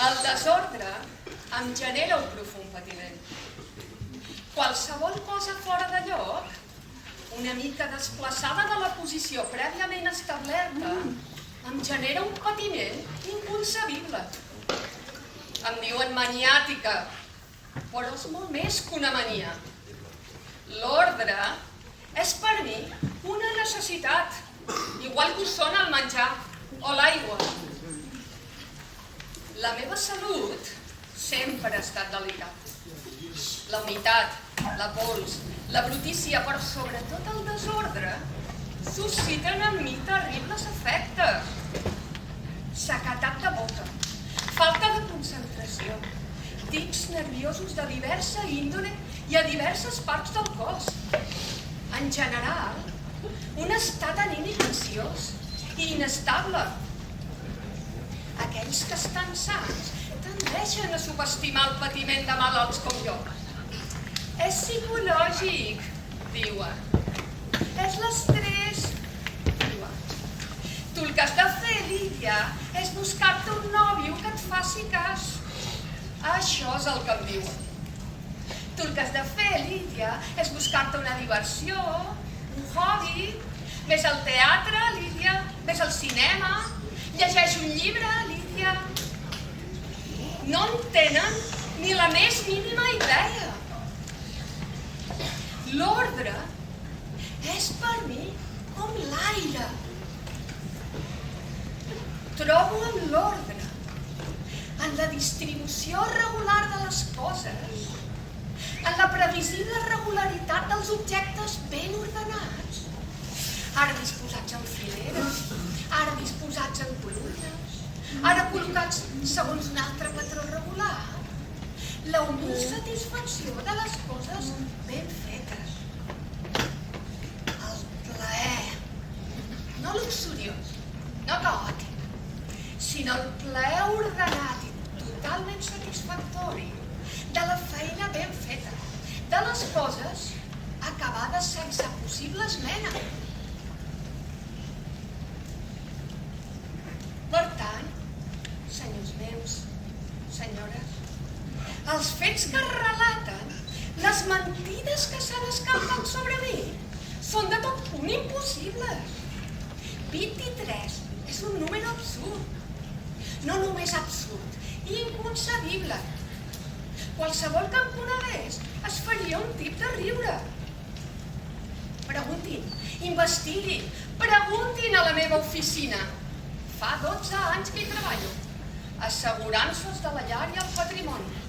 El desordre em genera un profund patiment. Qualsevol cosa fora de lloc, una mica desplaçada de la posició prèviament establerta, em genera un patiment inconcebible. Em diuen maniàtica, però és molt més que una mania. L'ordre és per mi una necessitat, igual que ho són el menjar o l'aigua. La meva salut sempre ha estat delicada. La humitat, la pols, la brutícia, però sobretot el desordre, susciten en mi terribles efectes. Sequedat de boca, falta de concentració, tics nerviosos de diversa índole i a diverses parts del cos. En general, un estat anímic ansiós i inestable. Aquells que estan sants tendeixen a subestimar el patiment de malalts com jo. És psicològic, diuen. És l'estrès, diuen. Tu el que has de fer, Lídia, és buscar-te un nòvio que et faci cas. Això és el que em diuen. Tu el que has de fer, Lídia, és buscar-te una diversió, un hobby. Ves al teatre, Lídia, ves al cinema, llegeix un llibre, Lídia. No en tenen ni la més mínima idea. L'ordre és per mi com l'aire. Trobo en l'ordre, en la distribució regular de les coses, en la previsible regularitat dels objectes ben ordenats, ara disposats en fileres, ara disposats en columnes, ara col·locats segons un altre patró regular. La humil satisfacció de les coses ben fetes. El plaer, no luxuriós, no caòtic, sinó el plaer ordenat i totalment satisfactori de la feina ben feta, de les coses acabades sense possible esmena. Per tant, senyors meus, senyores, els fets que es relaten, les mentides que s'han escampat sobre mi, són de tot punt impossibles. 23 és un número absurd. No només absurd, inconcebible. Qualsevol que em conegués es faria un tip de riure. Preguntin, investiguin, preguntin a la meva oficina. Fa 12 anys que hi treballo. Assegurances de la llar i el patrimoni.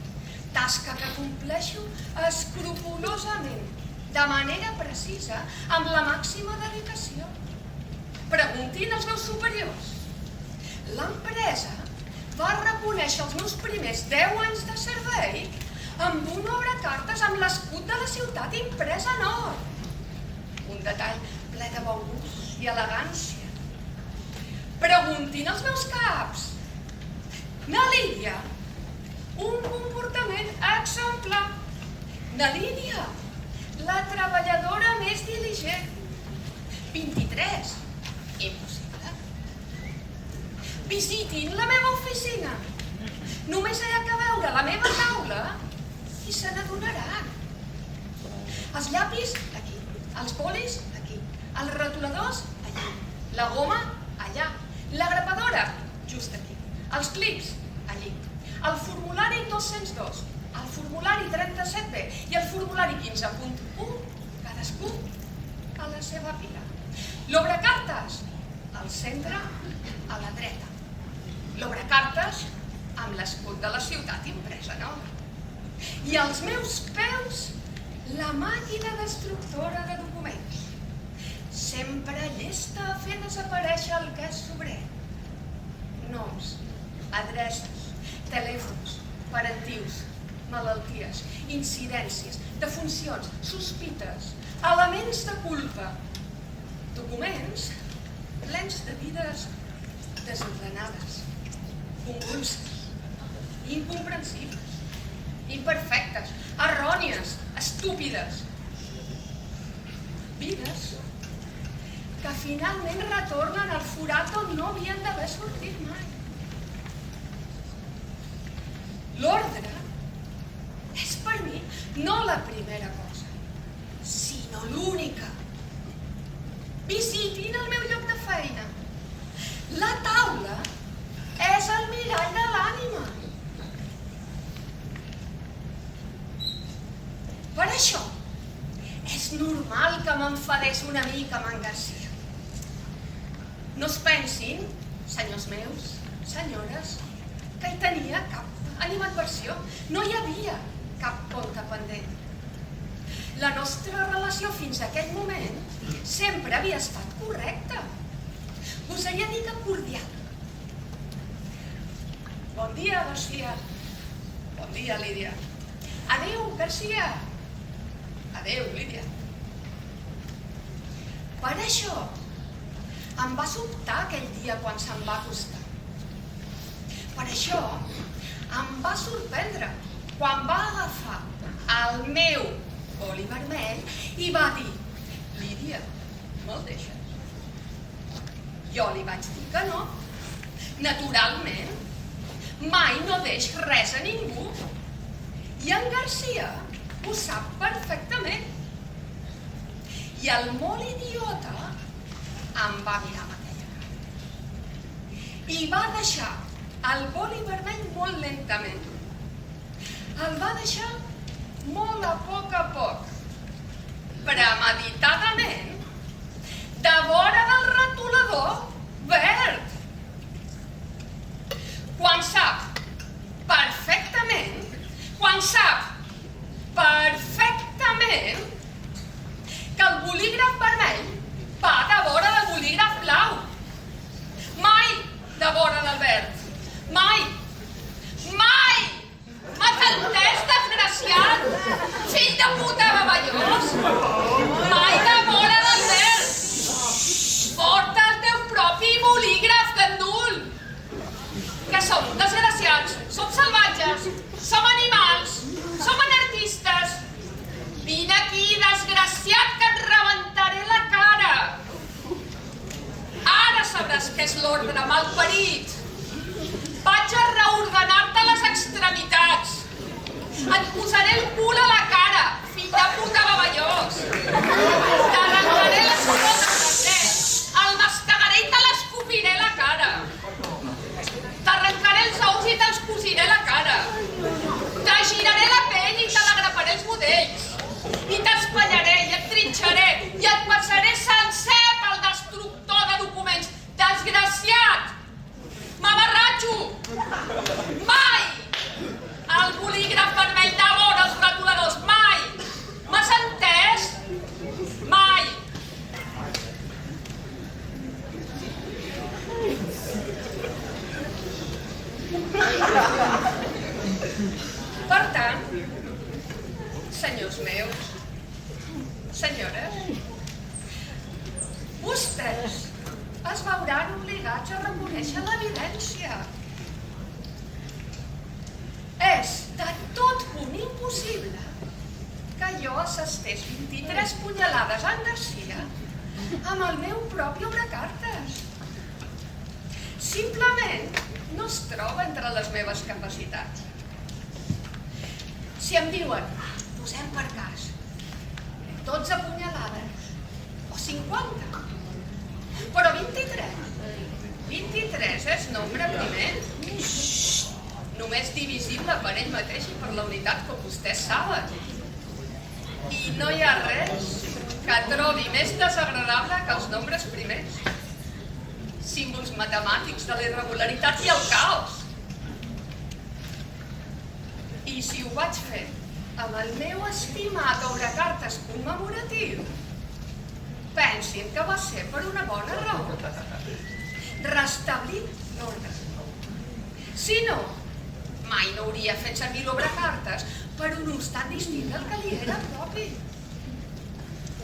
Tasca que compleixo escrupolosament, de manera precisa, amb la màxima dedicació. Preguntin als meus superiors. L'empresa va reconèixer els meus primers 10 anys de servei amb un obrecartes amb l'escut de la ciutat imprès en or. Un detall ple de bon gust i elegància. Preguntin als meus caps. Na Lídia, un comportament exemplar. Na Lídia, la treballadora més diligent. 23, impossible. Visitin la meva oficina. Només hi ha que veure la meva taula i se n'adonaran. Els llapis, aquí. Els bolis, aquí. Els retoladors, allà. La goma, allà. La grapadora, just aquí. Els clips, allí. El formulari 202, el formulari 37B i el formulari 15.1, cadascú a la seva pila. L'obrecartes, al centre, a la dreta. L'obrecartes amb l'escut de la ciutat impresa, no? I als meus peus, la màquina destructora de documents. Sempre llesta a fer desaparèixer el que és sobrer. Noms, adreces, telèfons, parentius, malalties, incidències, defuncions, sospites, elements de culpa. Documents plens de vides desordenades, convulses, incomprensibles, imperfectes, errònies, estúpides. Vides que finalment retornen al forat on no havien d'haver sortit mai. L'ordre és per mi no la primera cosa, sinó l'única. Visitin el meu lloc de feina. La taula és el mirall de l'ànima. Per això és normal que m'enfadés una mica amb en Garcia. No es pensin, senyors meus, senyores, que hi tenia cap animadversió. No hi havia cap compte pendent. La nostra relació fins a aquell moment sempre havia estat correcta. Gosaria dir que cordial. Bon dia, Garcia. Bon dia, Lídia. Adéu, Garcia. Adéu, Lídia. Per això em va sobtar aquell dia quan se'm va acostar. Per això em va sorprendre quan va agafar el meu boli vermell i va dir: Lídia, me'l deixes? Jo li vaig dir que no. Naturalment, mai no deix res a ningú. I en Garcia ho sap perfectament. I el molt idiota em va mirar amb aquella cara. I va deixar el boli vermell molt lentament. El va deixar molt a poc, premeditadament, de vora del retolador verd. Quan sap perfectament que el bolígraf vermell va de vora del bolígraf blau. Mai de vora del verd. Mai! M'has entès, desgraciat? Fill de puta baballós! Mai de vora del verd! Porta el teu propi bolígraf, gandul! Que som desgraciats, som salvatges, som animals, som anarquistes. Vine aquí, desgraciat, que et rebentaré la cara. Ara sabràs què és l'ordre, malparit. Vaig a reordenar-te les extremitats. Et posaré el cul a la cara, fill de puta baballós. T'arrencaré les potes, el mastegaré i te l'escopiré la cara. T'arrencaré els ous i te'ls cosiré la cara. Te giraré la pell i te l'agraparé els budells. I t'espatllaré i et trinxaré i et passaré sencer pel destructor de documents. Desgraciat! M'amarratxo! Mai! El bolígraf vermell de vora els retoladors, mai! M'has entès? Mai! Per tant, senyors meus, senyores, vostès es veuran obligats a reconèixer l'evidència. És de tot punt impossible que jo assestés 23 punyalades en Garcia amb el meu propi obrecartes. Simplement no es troba entre les meves capacitats. Si em diuen, posem per cas, 12 punyalades o 50, però 23 és nombre primer, només divisible per ell mateix i per la unitat, com vostès saben. I no hi ha res que trobi més desagradable que els nombres primers, símbols matemàtics de la irregularitat i el caos. I si ho vaig fer amb el meu estimat obrecartes commemoratiu, pensin que va ser per una bona raó: restablir l'ordre. Si no, mai no hauria fet servir l'obrecartes per un ús tan distint del que li era propi.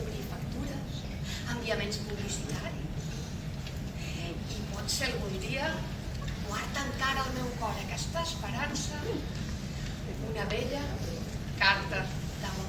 Obrir factures, enviaments publicitaris. I potser algun dia guarda encara al meu cor aquesta esperança, una bella carta d'amor.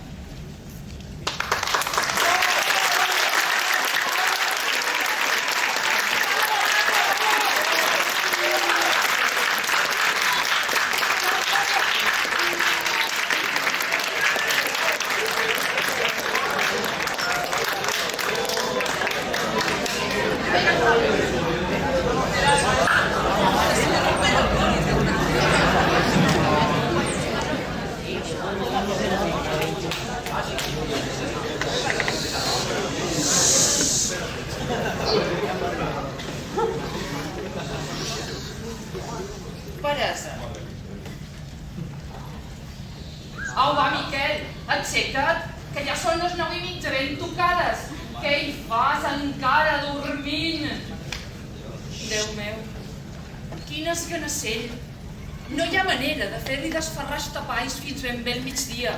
Peresa. Au, va, Miquel, aixeca't, que ja són les 9:30 ben tocades. Què hi fas encara dormint? Déu meu, quin esganacell. No hi ha manera de fer-li desferrar els tapalls fins ben bé al migdia.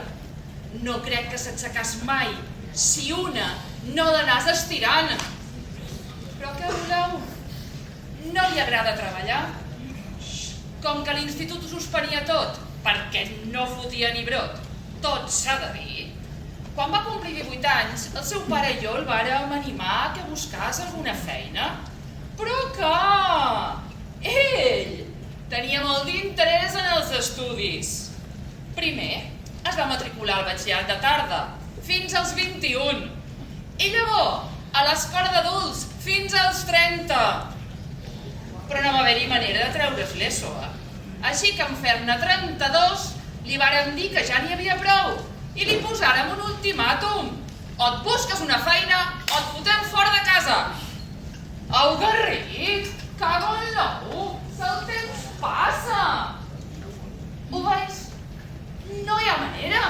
No crec que s'aixecàs mai, si una no l'anàs estirant. Però què voleu? No li agrada treballar? Com que l'institut ho suspenia tot, perquè no fotia ni brot, tot s'ha de dir. Quan va complir 18 anys, el seu pare i jo el vàrem animar que buscàs alguna feina. Però que ell tenia molt d'interès en els estudis. Primer es va matricular al batxillerat de tarda, fins als 21. I llavors, a l'escola d'adults, fins als 30. Però no va haver-hi manera de treure's l'ESO. Així que en fer-ne 32 li vàrem dir que ja n'hi havia prou i li posàrem un ultimàtum. O et busques una feina o et fotem fora de casa. Au, Garric, cago en l'ou, que el temps passa. Ho veus? No hi ha manera.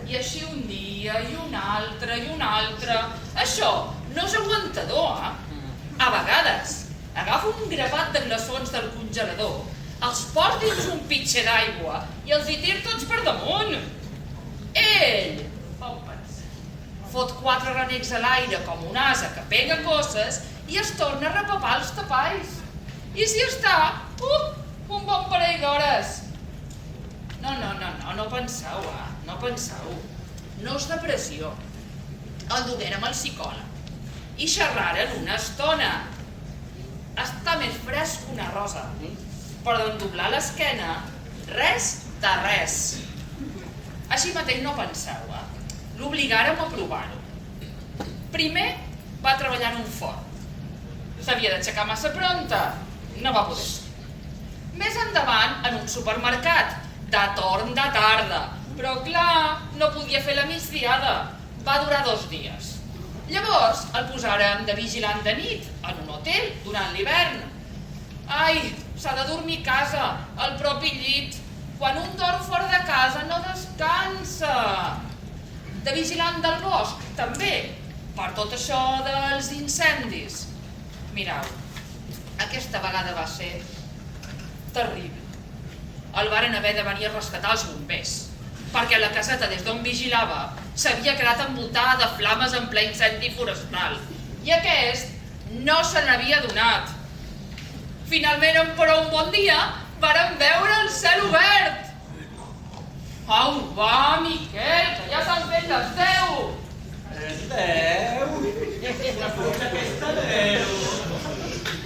I així un dia i un altre i un altre. Això no és aguantador, A vegades agafa un grapat de glaçons del congelador, els posa dins un pitxer d'aigua i els hi tira tots per damunt. Ell, fot 4 renecs a l'aire com un ase que pega coses i es torna a repapar els tapalls. I si està, un bon parell d'hores. No penseu, no penseu. No és depressió. El duguérem al psicòleg i xerraren una estona. Està més fresc que una rosa, però d'en doblar l'esquena, res de res. Així mateix no penseu, l'obligàrem a provar-ho. Primer va treballar en un forn. S'havia d'aixecar massa pronta, no va poder ser. Més endavant, en un supermercat, de torn de tarda, però clar, no podia fer la migdiada. Va durar 2 dies. Llavors el posàrem de vigilant de nit, en un hotel, durant l'hivern. Ai, s'ha de dormir a casa, al propi llit. Quan un dorm fora de casa no descansa. De vigilant del bosc, també, per tot això dels incendis. Mireu, aquesta vegada va ser terrible. El varen haver de venir a rescatar els bombers, perquè la caseta des d'on vigilava s'havia quedat envoltada de flames en ple incendi forestal. I aquest no se n'havia adonat. Finalment, però un bon dia, vàrem veure el cel obert. Au, va, Miquel, que ja s'han fet les 10. Les 10? La puta aquesta 10.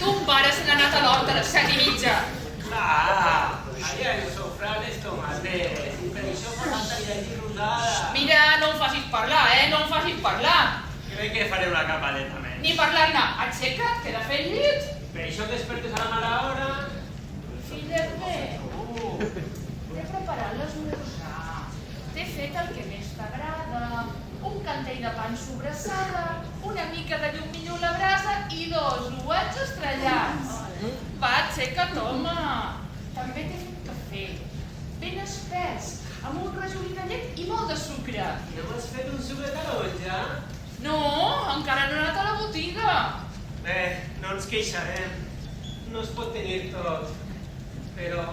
Ton pare se n'ha anat a l'hort a les 7:30. Ah, allà en sofrades tomates. I per això fa tanta vida aquí rosada. Mira, no em facis parlar, no em facis parlar. Crec que faré una capadeta més. Ni parlar-ne. Aixeca't, que de fer el llit. Per això despertes a la mala hora. Fillet meu, t'he preparat l'esmorzar. T'he fet el que més t'agrada. Un cantell de pa sobrassada, una mica de llum millor a la brasa i 2 ouets estrellats. Va, aixeca't, home. També t'he fet cafè, ben espès, amb un rajolí de llet i molt de sucre. No m'has fet un suc de taronja? No, encara no he anat a la botiga. Bé, no ens queixarem. No es pot tenir tot. Però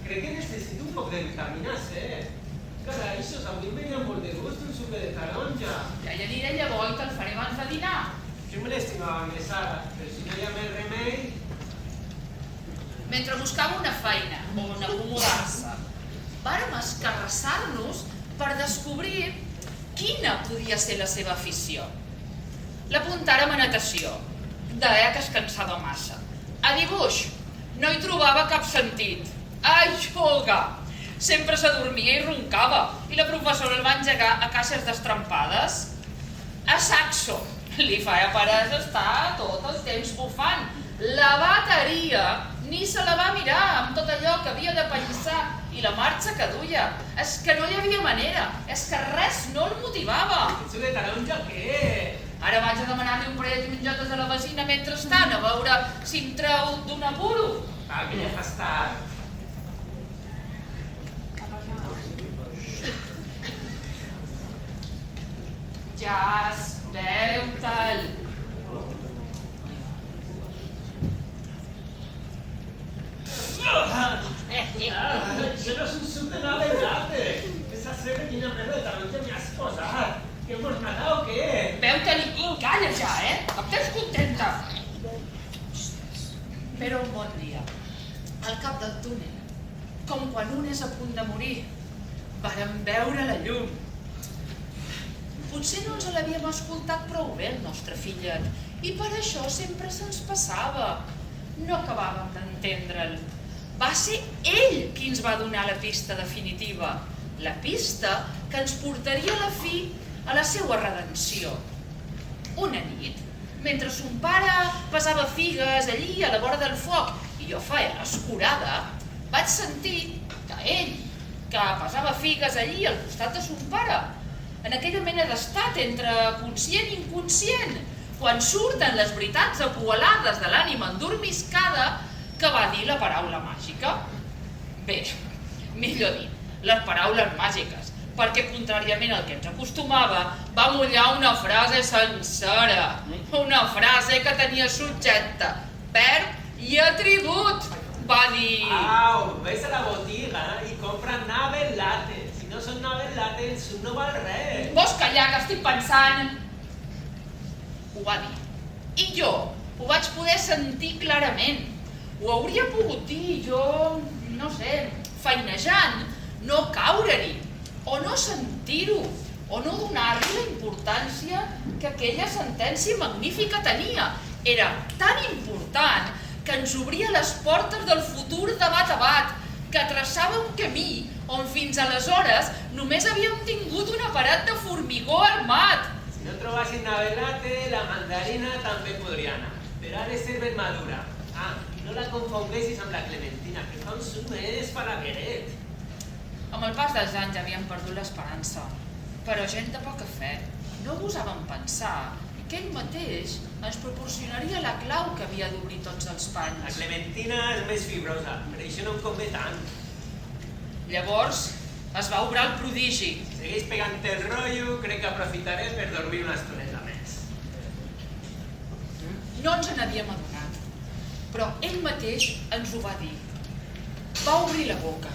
crec que necessito un poc de vitamines, Carai, ixos, avui em venia molt de gust un suc de taronja. Ja hi aniré llavors i te'l faré abans de dinar. Jo me l'estimava més ara, però si no hi ha més remei... Mentre buscava una feina on acomodar-se, vàrem escarrassar-nos per descobrir quina podia ser la seva afició. L'apuntàrem a natació, deia que es cansava massa. A dibuix, no hi trobava cap sentit. A ioga, sempre s'adormia i roncava, i la professora el va engegar a caixes destrempades. A saxo, li feia peresa estar tot el temps bufant. La bateria ni se la va mirar amb tot allò que havia de pallissar i la marxa que duia. És que no hi havia manera, és que res no el motivava. El suc de taronja què? Ara vaig a demanar-li un parell de mongetes a la vecina mentrestant, a veure si em treu d'un apuro. Va, que ja fas tard. Ja es veu tal. Això no és un suc de nada i latte. Esa sebre quina merda de taronja m'hi has posat. Que hemos matado o què? Veu-te-li i calla ja, em tens contenta. Però un bon dia, al cap del túnel, com quan un és a punt de morir, vàrem veure la llum. Potser no ens l'havíem escoltat prou bé, el nostre fillet, i per això sempre se'ns passava. No acabàvem d'entendre'l. Va ser ell qui ens va donar la pista definitiva, la pista que ens portaria a la fi a la seva redenció. Una nit, mentre son pare pesava figues allí a la vora del foc i jo feia l'escurada, vaig sentir que ell, que pesava figues allí al costat de son pare, en aquella mena d'estat entre conscient i inconscient, quan surten les veritats apoalades de l'ànima endormiscada, que va dir la paraula màgica. Bé, millor dit, les paraules màgiques, perquè contràriament al que ens acostumava, va mullar una frase sencera, una frase que tenia subjecte, verb i atribut. Va dir... Au, ves a la botiga i compra nave latte. Si no són nave latte, el suc no val res. Vols callar, que estic pensant? Ho va dir. I jo ho vaig poder sentir clarament. Ho hauria pogut dir jo, no sé, feinejant, no caure-hi, o no sentir-ho, o no donar-li la importància que aquella sentència magnífica tenia. Era tan important que ens obria les portes del futur de bat a bat, que traçava un camí on fins aleshores només havíem tingut una paret de formigó armat. Si no trobassin nave latte, la mandarina també podria anar, però ha de ser ben madura. Ah, i no la confonguessis amb la clementina, que fa un suc més falagueret. Amb el pas dels anys havíem perdut l'esperança, però gent de poca fe no gosàvem pensar que ell mateix ens proporcionaria la clau que havia d'obrir tots els panys. La clementina és més fibrosa, per això no em convé tant. Llavors es va obrar el prodigi. Segueix pegant el rotllo, crec que aprofitaré per dormir una estoneta més. No ens n'havíem adonat, però ell mateix ens ho va dir. Va obrir la boca,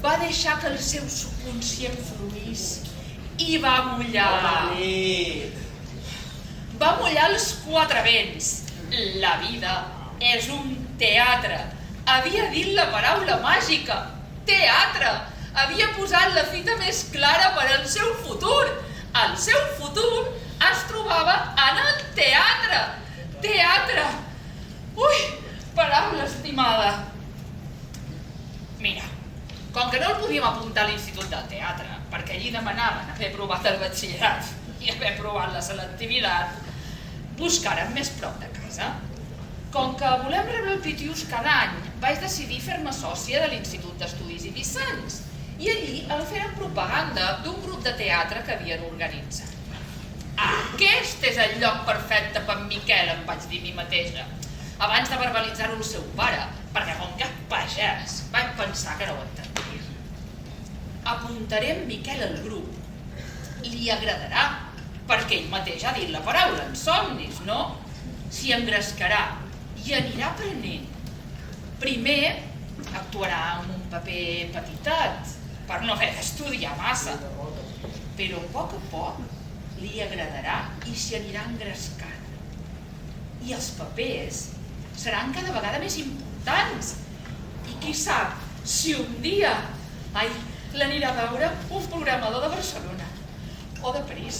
va deixar que el seu subconscient fluís i va mullar. Bona nit! Va mullar els quatre vents. La vida és un teatre. Havia dit la paraula màgica. Teatre. Havia posat la fita més clara per al seu futur. El seu futur es trobava en el teatre. Teatre. Ui, paraula estimada. Mira, com que no el podíem apuntar a l'Institut del Teatre, perquè allí demanaven haver provat el batxillerat i haver provat la selectivitat, buscàrem més prop de casa. Com que volem rebre el Pitius cada any, vaig decidir fer-me sòcia de l'Institut d'Estudis Ibicencs i allí el feren propaganda d'un grup de teatre que havien organitzat. Aquest és el lloc perfecte per en Miquel, em vaig dir a mi mateixa, abans de verbalitzar-ho al seu pare, perquè com cap pagès vaig pensar que no ho entendria. Apuntaré en Miquel al grup. Li agradarà, perquè ell mateix ha dit la paraula en somnis, no? S'hi engrescarà i anirà aprenent. Primer, actuarà amb un paper petitet, per no haver d'estudiar massa. Però a poc li agradarà i s'hi anirà engrescant. I els papers seran cada vegada més importants. I qui sap, si un dia l'anirà a veure un programador de Barcelona, o de París,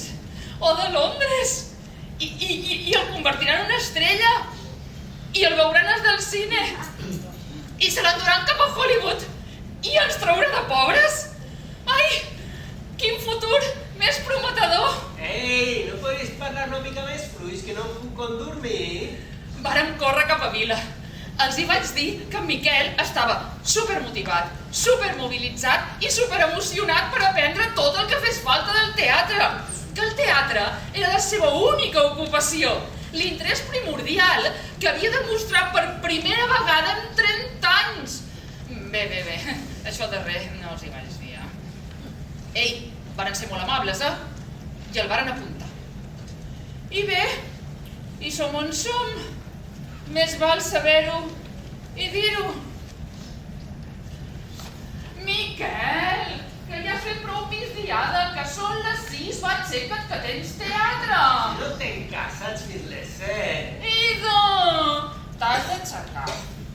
o de Londres, i el convertiran en una estrella, i el veuran els del cine, i se l'enduran cap a Hollywood, i ens traurà de pobres. Ai, quin futur més prometedor! Ei, no podries parlar una mica més fluix, que no em puc dormir? Vàrem córrer cap a Vila. Els hi vaig dir que en Miquel estava supermotivat, supermobilitzat i superemocionat per aprendre tot el que fes falta del teatre. que el teatre era la seva única ocupació, l'interès primordial que havia demostrat per primera vegada en 30 anys. Bé, això darrer no els hi vaig dir. Ei, varen ser molt amables, I el varen apuntar. I bé, i som on som. Més val saber-ho i dir-ho. Miquel, que ja has fet prou migdiada, que són les 6, va, aixeca't, que tens teatre. No tenc casa, ets fins les 7. Idò! T'has d'aixecar,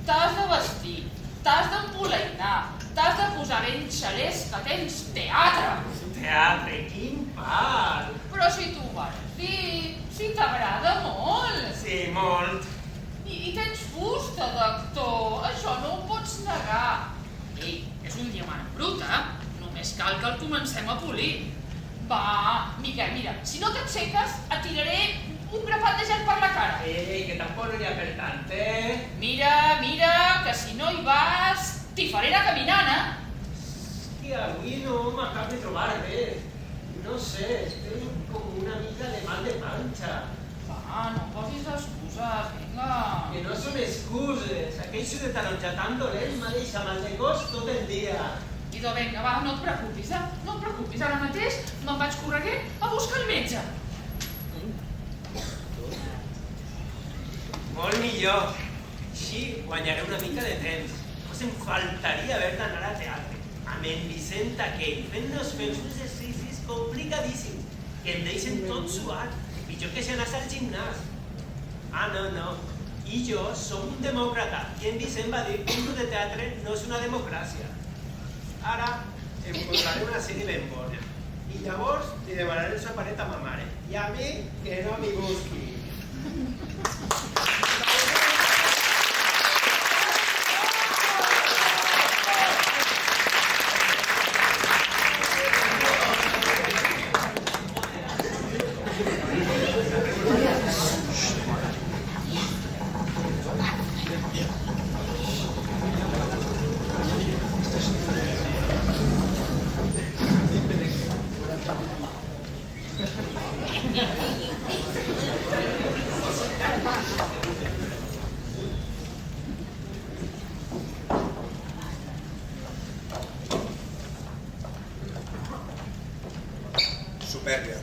t'has de vestir, t'has d'empolainar, t'has de posar ben xalès, que tens teatre. Teatre, quin pal! Però si tu ho vas dir, si t'agrada molt. Sí, molt. I tens fusta d'actor, això no ho pots negar. Ei, és un diamant brut, Només cal que el comencem a polir. Va, Miquel, mira, si no t'aixeques, et tiraré un grapat de gel per la cara. Ei, que tampoc no hi ha per tant, Mira, que si no hi vas, t'hi faré anar caminant, Que avui no m'acabo de trobar bé. No sé, estic com una mica de mal de panxa. Va, no em posis excuses, vinga. Que no són excuses. Aquell sud de taronja tan dolent m'ha deixat mal de cos tot el dia. Idò, vinga, va, no et preocupis, No et preocupis, ara mateix me'n vaig correguent a buscar el metge. Molt millor. Així guanyaré una mica de temps. Pues em faltaria haver d'anar a teatre. Amb en Vicent aquell, fent-nos fer uns exercicis complicadíssims, que em deixen tot suat. Pitjor que si anàs al gimnàs. No. I jo som un demòcrata. I en Vicent va dir que un grup de teatre no és una democràcia. Ara em posaré una sèrie ben bona. I llavors li demanaré el paret a ma mare. I a mi, que no m'hi busqui. Supèrbia.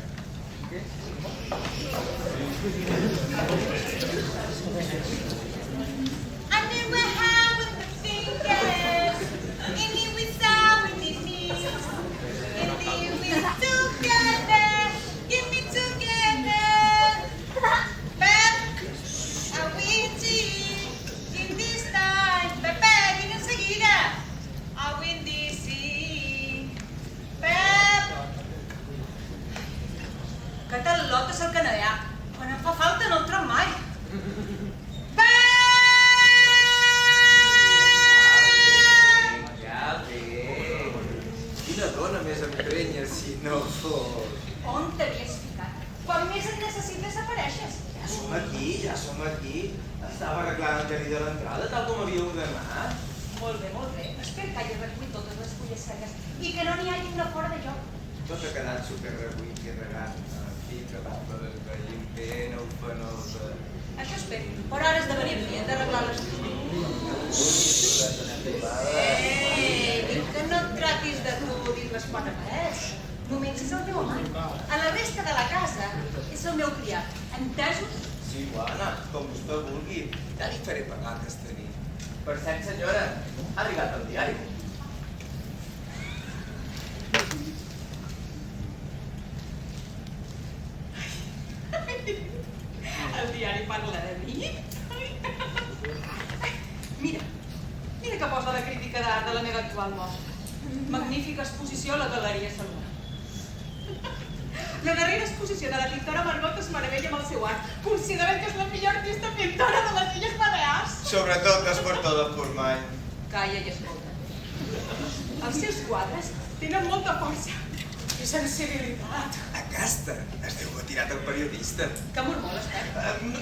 Que tal lot és el canaà? Quan em fa falta no el trob mai. Ja ve. Quina dona més emprenya si no fos. On t'havies ficat? Quan més et necessites apareixes. Ja som aquí. Estava arreglant el jardí de l'entrada, tal com havia ordenat. Molt bé. Espero que hagi recollit totes les fulles seques i que no n'hi hagi una fora de lloc. Tot ha quedat superrebuït i regat. Aquí, que va per esveir ben ufanosa. Això espero, però ara és de venir-li, hem d'arreglar les dic que no et tratis de tu dins les quatre parets. Només és el meu amant. A la resta de la casa és el meu criat. Entesos? Sí, Juana, com vostè vulgui. Ja li faré pagar aquesta nit. Per cert, senyora, ha arribat el diari. El diari parla de mi? Mira que posa la crítica d'art de la meva actual mostra. Magnífica exposició a la Galeria Salomó. La darrera exposició de la pintora Margot es meravella amb el seu art, considerant que és la millor artista pintora de les Illes Balears. Sobretot l'esportó del Formany. Calla i escolta. Els seus quadres tenen molta força i sensibilitat. Aquesta es deu haver tirat el periodista. Que mormoles,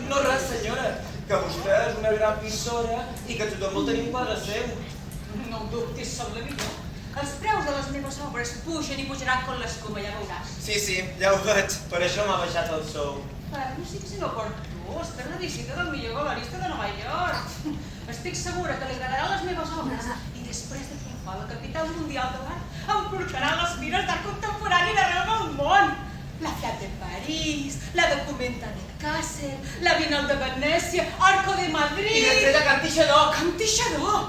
No res, senyora, que vostè és una gran pintora i que tothom vol tenir un quadre seu. No ho dubtis, som la millor. Els preus de les meves obres pugen i pujaran com l'escuma, ja veuràs. Sí, ja ho veig. Per això m'ha baixat el sou. No siguis inoportú, per la visita del millor galerista de Nova York. Estic segura que li agradaran les meves obres i després de triomfar la capital mundial de l'art em portaran les mires d'art contemporani d'arreu del món. La Fiat de París, la Documenta de Kassel, la Bienal de Venècia, Arco de Madrid... I després de Can Tixador. Can Tixador!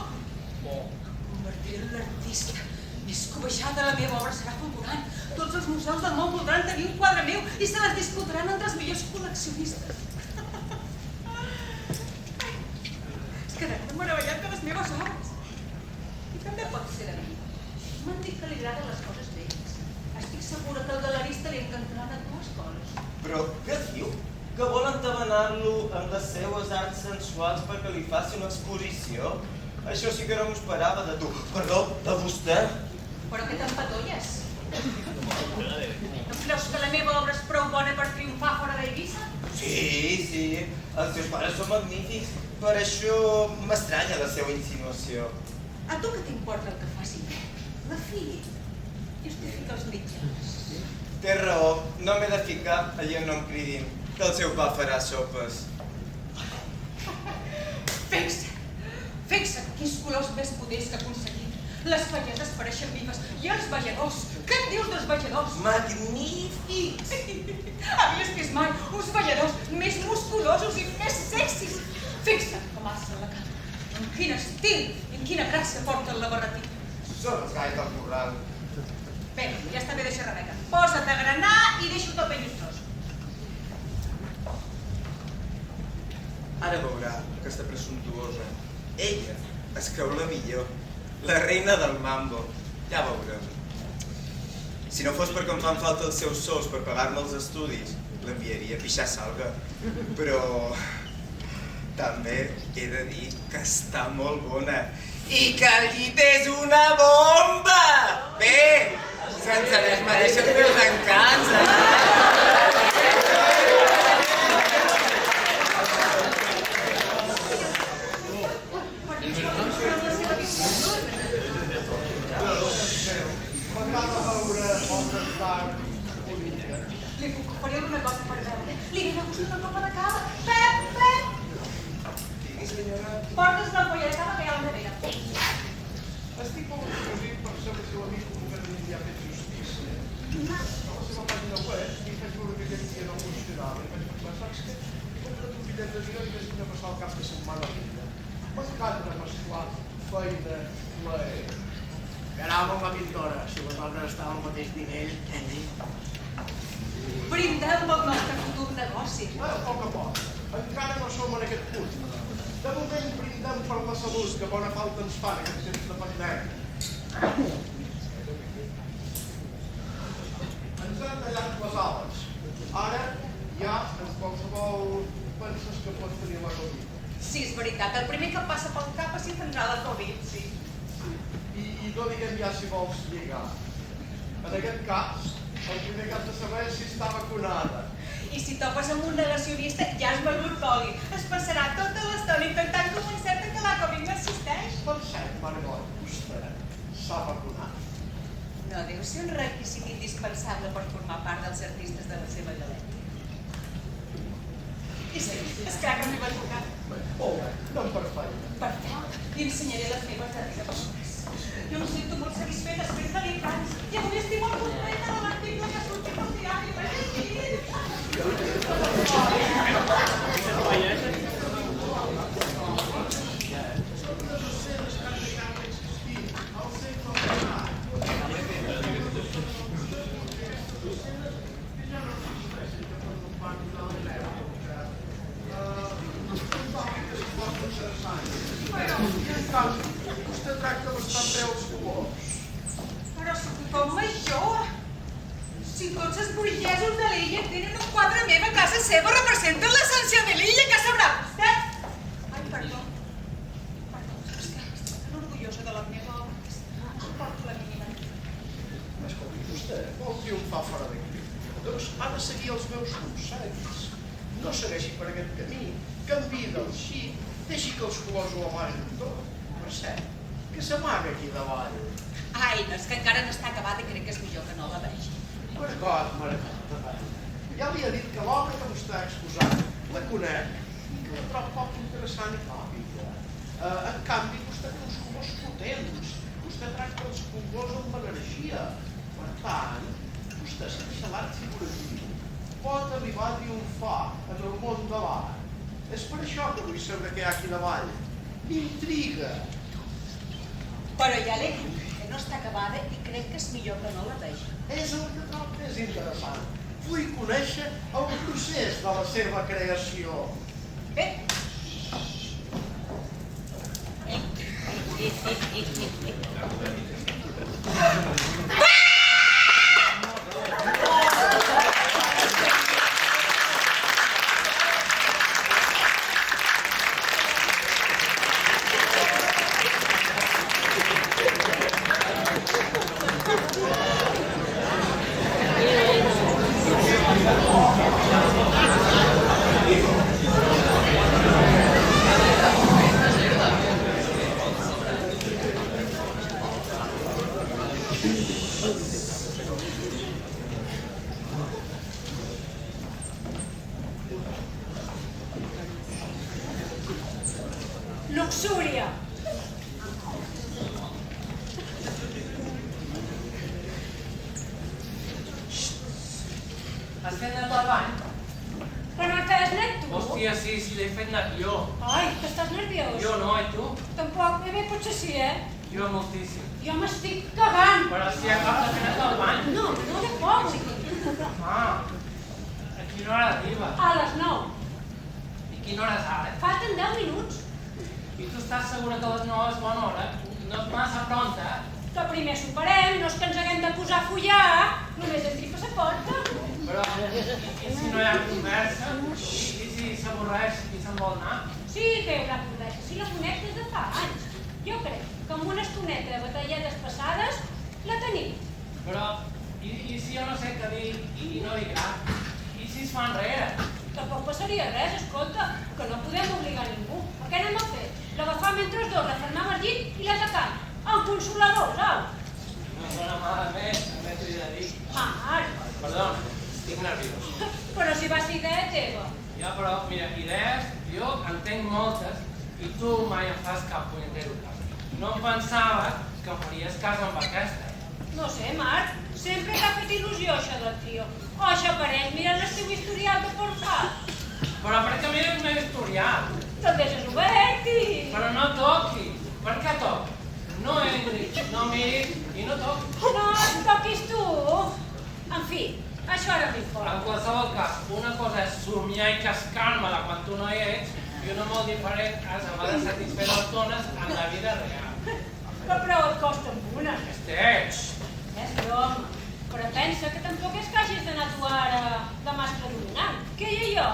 Convertiré en l'artista més cobejada, la meva obra serà fulgurant. Tots els museus del món voldran tenir un quadre meu i se les disputaran entre els millors col·leccionistes. Es quedaran meravellat de les meves obres. I també pot ser de mi. M'han dit que li agraden les coses velles. Estic segura que al galerista li encantaran a dues coses. Però què diu? Que vol entabanar-lo amb les seues arts sensuals perquè li faci una exposició? Això sí que no m'ho esperava de tu. Perdó, de vostè? Però què t'empatolles? No creus que la meva obra és prou bona per triomfar fora d'Eivissa? Sí. Els seus pares són magnífics. Per això m'estranya la seva insinuació. A tu què t'importa el que faci? La fi justifica els mitjans. Té raó, no m'he de ficar allà on no em cridin, que el seu pa farà sopes. Fixa't quins colors més potents que aconseguim. Les falletes pareixen vives i els balladors. Què en dius dels balladors? Magnífics! Havies vist mai uns balladors més musculosos i més sexis. Fixa't com alcen la cama. En quin estil i en quina gràcia porten la barretina. Són els galls del corral. Bé, ja està bé de xerrameca. Posa't a granar i deixa-ho tot ben llustós. Ara veurà aquesta presumptuosa. Ella es creu la millor, la reina del mambo. Ja veurem. Si no fos perquè em fan falta els seus sous per pagar-me els estudis, l'enviaria a pixar salga. Però també he de dir que està molt bona. I que el llit és una bomba! Bé, sense desmereixer els meus encants. Li puc oferir una cosa per veure. Li he negociat una copa de cava. Pep! Digui, senyora. Portes una ampolla de cava que hi ha a la nevera. Estic molt curiós per saber si l'amic concretament ja ha fet justícia. A la seva pàgina web li faig veure que aquest dia no funcionava. I vaig pensar, saps què? He comprat un bitllet d'avió i vaig anar a passar el cap de setmana a l'illa. M'encanta mesclar feina, plaer. Caram, amb la pintora, si les obres estaven al mateix nivell. Brindem pel nostre futur negoci. A poc a poc. Encara no som en aquest punt. De moment brindem per la salut, que bona falta ens fan aquests temps de pandèmia. Ens han tallat les ales. Ara ja en qualsevol penses que pot tenir la Covid. Sí, és veritat. El primer que em passa pel cap és si tindrà la Covid, sí. I no diguem ja si vols lligar. En aquest cas, el primer que has de saber és si està vacunada. I si topes amb un negacionista, ja has begut oli. Es passarà tota l'estona intentant convencer-te que la Covid no existeix. Per cert, Margot, vostè s'ha vacunat. No deu ser un requisit indispensable per formar part dels artistes de la seva galèria. I sí, és clar que m'he vacunat. Oh, no em perfecte. Perfecte. Li ensenyaré les meves darreres vacunes. Jo em sento molt satisfet després de l'infants i avui estic molt contenta de l'article que ha sortit al diari. Vostè tracta bastant bé els colors. Però si tothom major, si tots els burgesos de l'illa tenen un quadre meu a casa seva, representen l'essència de l'illa, que sabrà vostè? Ai, perdó. Perdó, és que estic tan orgullosa de la meva obra que em porto la mínima. Escolti, vostè vol triomfar fora d'aquí. Doncs ha de seguir els meus consells. No segueixi per aquest camí. Canviï del xic, deixi que els colors ho amagin tot. Per cert, què s'amaga aquí davall? Ai, no, és que encara no està acabada i crec que és millor que no la vegi. Margot. Ja li he dit que l'obra que vostè ha exposat la conec i que la trobo poc interessant i còmica. En canvi, vostè té uns colors potents. Vostè tracta els colors amb energia. Per tant, vostè sense l'art figuratiu pot arribar a triomfar en el món de l'art. És per això que vull saber què hi ha aquí davall. M'intriga. Però ja l'he dit que no està acabada i crec que és millor que no la vegi. És el que trobo més interessant. Vull conèixer el procés de la seva creació. Bé. Luxúria. Has fet net el bany? Però no t'has net tu? Hòstia, sí, l'he fet net jo. Ai, que estàs nerviós. Jo no, i tu? Tampoc, bé, potser sí, Jo moltíssim. Jo m'estic cagant. Però si acabes de fer net el bany. No, no de poc, sí. Ah, a quina hora arribes? A les 9. I quina hora és ara? Falten 10 minuts. I tu estàs segura que les 9 és bona hora? No és massa pronta? Que primer soparem, no és que ens haguem de posar a follar. Només entri per la porta. Però, i si no hi ha conversa? I si s'avorreix i se'n vol anar? Sí que hi haurà conversa, si la conec des de fa anys. Jo crec que amb una estoneta de batallades passades la tenim. Però, i si jo no sé què dir i no dic res? I si es fa enrere? Tampoc passaria res, escolta, que no podem obligar ningú. A què anem a fer? L'agafar mentre els dos, refermar el llit i l'atacar. Amb consoladors, au! No sona malament, també t'ho he de dir. Marc, Perdona, estic nerviós. però si va ser idea teva. Ja, però, mira, idees, jo en tenc moltes i tu mai em fas cap punyetero cas. No em pensava que em faries cas amb aquesta. No sé, Marc, sempre t'ha fet il·lusió això del trio. O això pareix, mira el teu historial de porfat. Però per què mires el meu historial? Te'l deixes obert i... Però no toqui. Per què toc? No entris, no miris i no toquis. No et toquis tu. En fi, això ara m'hi En fort. qualsevol cas, una cosa és somiar i cascar-me-la quan tu no hi ets i una molt diferent és haver de satisfer les dones en la vida real. Que prou et costa amb una. Esteix! És broma. Però pensa que tampoc és que hagis d'anar tu ara de mascle dominant. Que ella i jo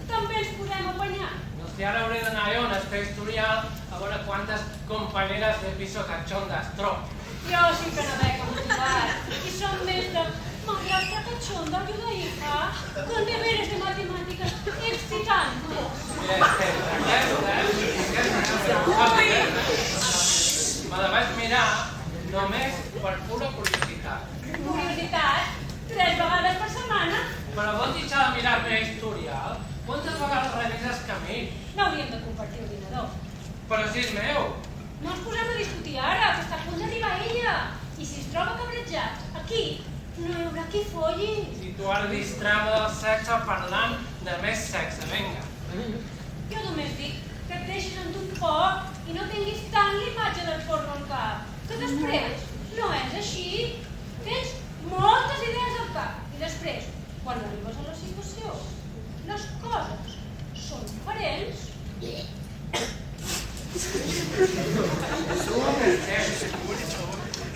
també ens podem apanyar. Doncs que ara hauré d'anar jo en el teu historial a veure quantes compañeras de piso cachondas trobo. Jo sí que no veig motivat. I són més de madrastra cachonda, ayuda hija. Con deberes de matemáticas excitantes. Mira, me la vaig mirar només per pura curiositat. Curiositat, 3 vegades per setmana. Però vols deixar de mirar el meu historial? Quantes vegades revises camí? No hauríem de compartir ordinador. Però si és meu! No ens posem a discutir ara, que està a punt d'arribar ella. I si es troba cabrejat, aquí, no hi haurà qui folli. Si tu ara distrava del sexe parlant de més sexe, vinga. Jo només dic que et deixis en un poc i no tinguis tant l'imatge del porno al cap. Que després no és així. Tens moltes idees al cap. I després, quan arribes a la situació, les coses són diferents.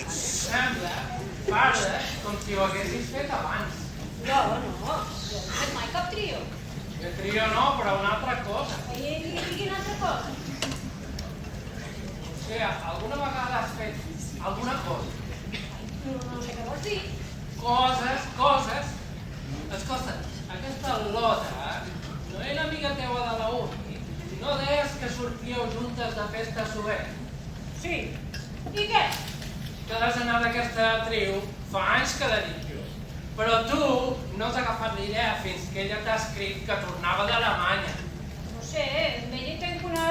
Sembla, parla, com si ho haguessis fet abans. Jo no he fet mai cap trio. De trio no, però una altra cosa. I quina altra cosa? O sigui, alguna vegada has fet alguna cosa? No sé què vols dir. Coses. Escolta, aquesta Lota no era amiga teua de la uni? No deies que sortíeu juntes de festa sovint? Sí. I què? que l'escenari d'aquesta actriu fa anys que dedico. Però tu no has agafat l'idea fins que ella t'ha escrit que tornava d'Alemanya. No sé, amb ella tenc una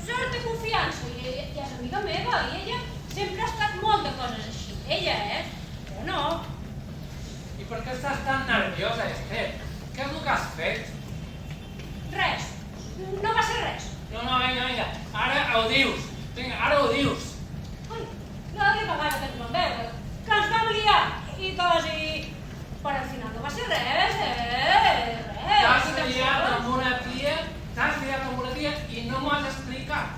certa confiança i és amiga meva i ella sempre ha estat molt de coses així. Ella, jo no. I per què estàs tan nerviosa, Esther? Què és el que has fet? Res. No va ser res. No, vinga, ara ho dius. Vinga, ara ho dius. Ai, l'altra vegada que ens vam veure, que ens vam liar i quasi... Però al final no va ser res, res. T'has liat amb una tia i no m'ho has explicat.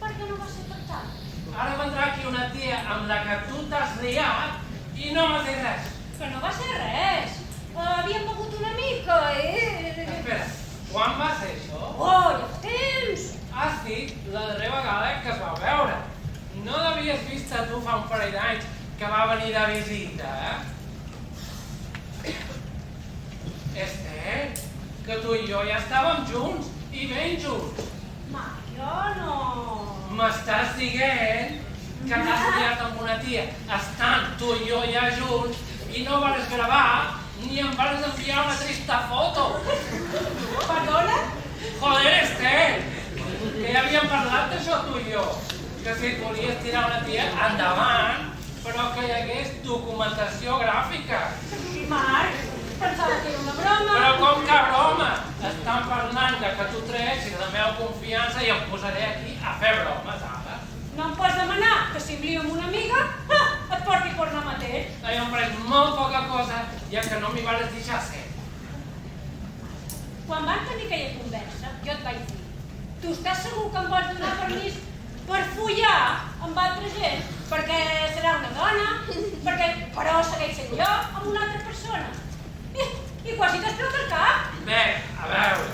Per què no va ser per tant? Ara vendrà aquí una tia amb la que tu t'has liat i no m'has dit res. Que no va ser res. Havíem begut una mica i... Espera, quan va ser això? Oh, ja fa temps. Has dit la darrera vegada que es va veure. No l'havies vist a tu fa un parell d'anys que va venir de visita, Esther, que tu i jo ja estàvem junts, i ben junts. Ma, jo no... M'estàs dient que t'has liat amb una tia estant tu i jo ja junts i no vas gravar ni em vas enviar una trista foto. Perdona? Joder, Esther, que ja havíem parlat d'això tu i jo. Que si et volies tirar una tia, endavant, però que hi hagués documentació gràfica. Marc, pensava que era una broma. Però com que broma? Estan parlant de que tu treixis la meva confiança i em posaré aquí a fer bromes, ara. No em pots demanar que si em lio amb una amiga, et porti per anar mateix. Em pareix molt poca cosa, ja que no m'hi vas deixar ser. Quan vam tenir aquella conversa, jo et vaig dir, tu estàs segur que em pots donar permís per follar amb altra gent? Perquè serà una dona, però segueix sent jo amb una altra persona. I quasi t'explota el cap. Bé, a veure,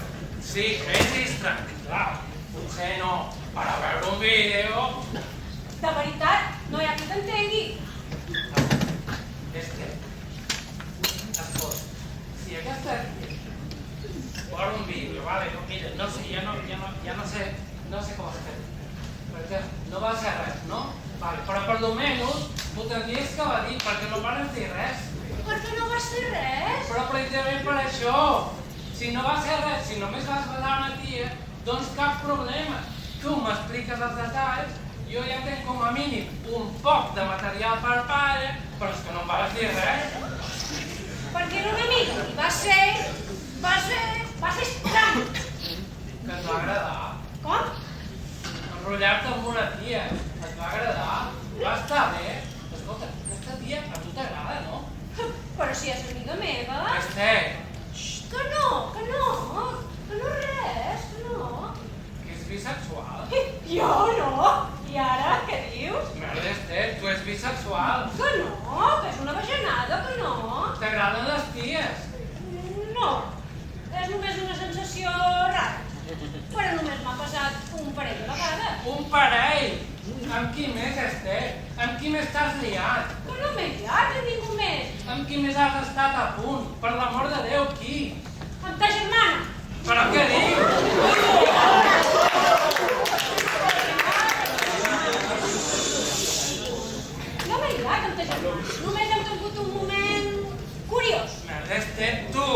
sí, crecis tranquil, clar, potser no, per a veure un vídeo... De veritat, no hi ha qui t'entengui. Esther, escolta, si aquesta vol un vídeo, vale, mira, no sé, ja no sé com has fet, perquè no va ser res, no? Vale, però per almenys m'ho tindries que va dir, perquè no van dir res. Perquè no va ser res. Però precisament per això, si no va ser res, si només vas besar una tia, doncs cap problema. Tu m'expliques els detalls, jo ja tenc com a mínim un poc de material per pare, però és que no em vas dir res. Perquè era una amiga i va ser estrany. Que et va agradar. Com? Enrotllar-te amb una tia, et va agradar, va estar bé. Escolta, aquesta tia a tu t'agrada, no? Però si és amiga meva... Esther, Que no res, que no. que és bisexual. Jo no. I ara, què dius? Merda, Esther, tu ets bisexual. Que no, que és una bajanada, que no. T'agraden les ties. No, és només una sensació rara. Però només m'ha passat un parell de vegades. Un parell? Amb qui més, Esther? Amb qui més t'has liat? Que no m'he liat amb ningú més. Amb qui més has estat a punt? Per l'amor de Déu, qui? Amb ta germana. Però què dius? No m'he liat amb ta germana. Només hem tingut un moment curiós. Merda, Esther, tu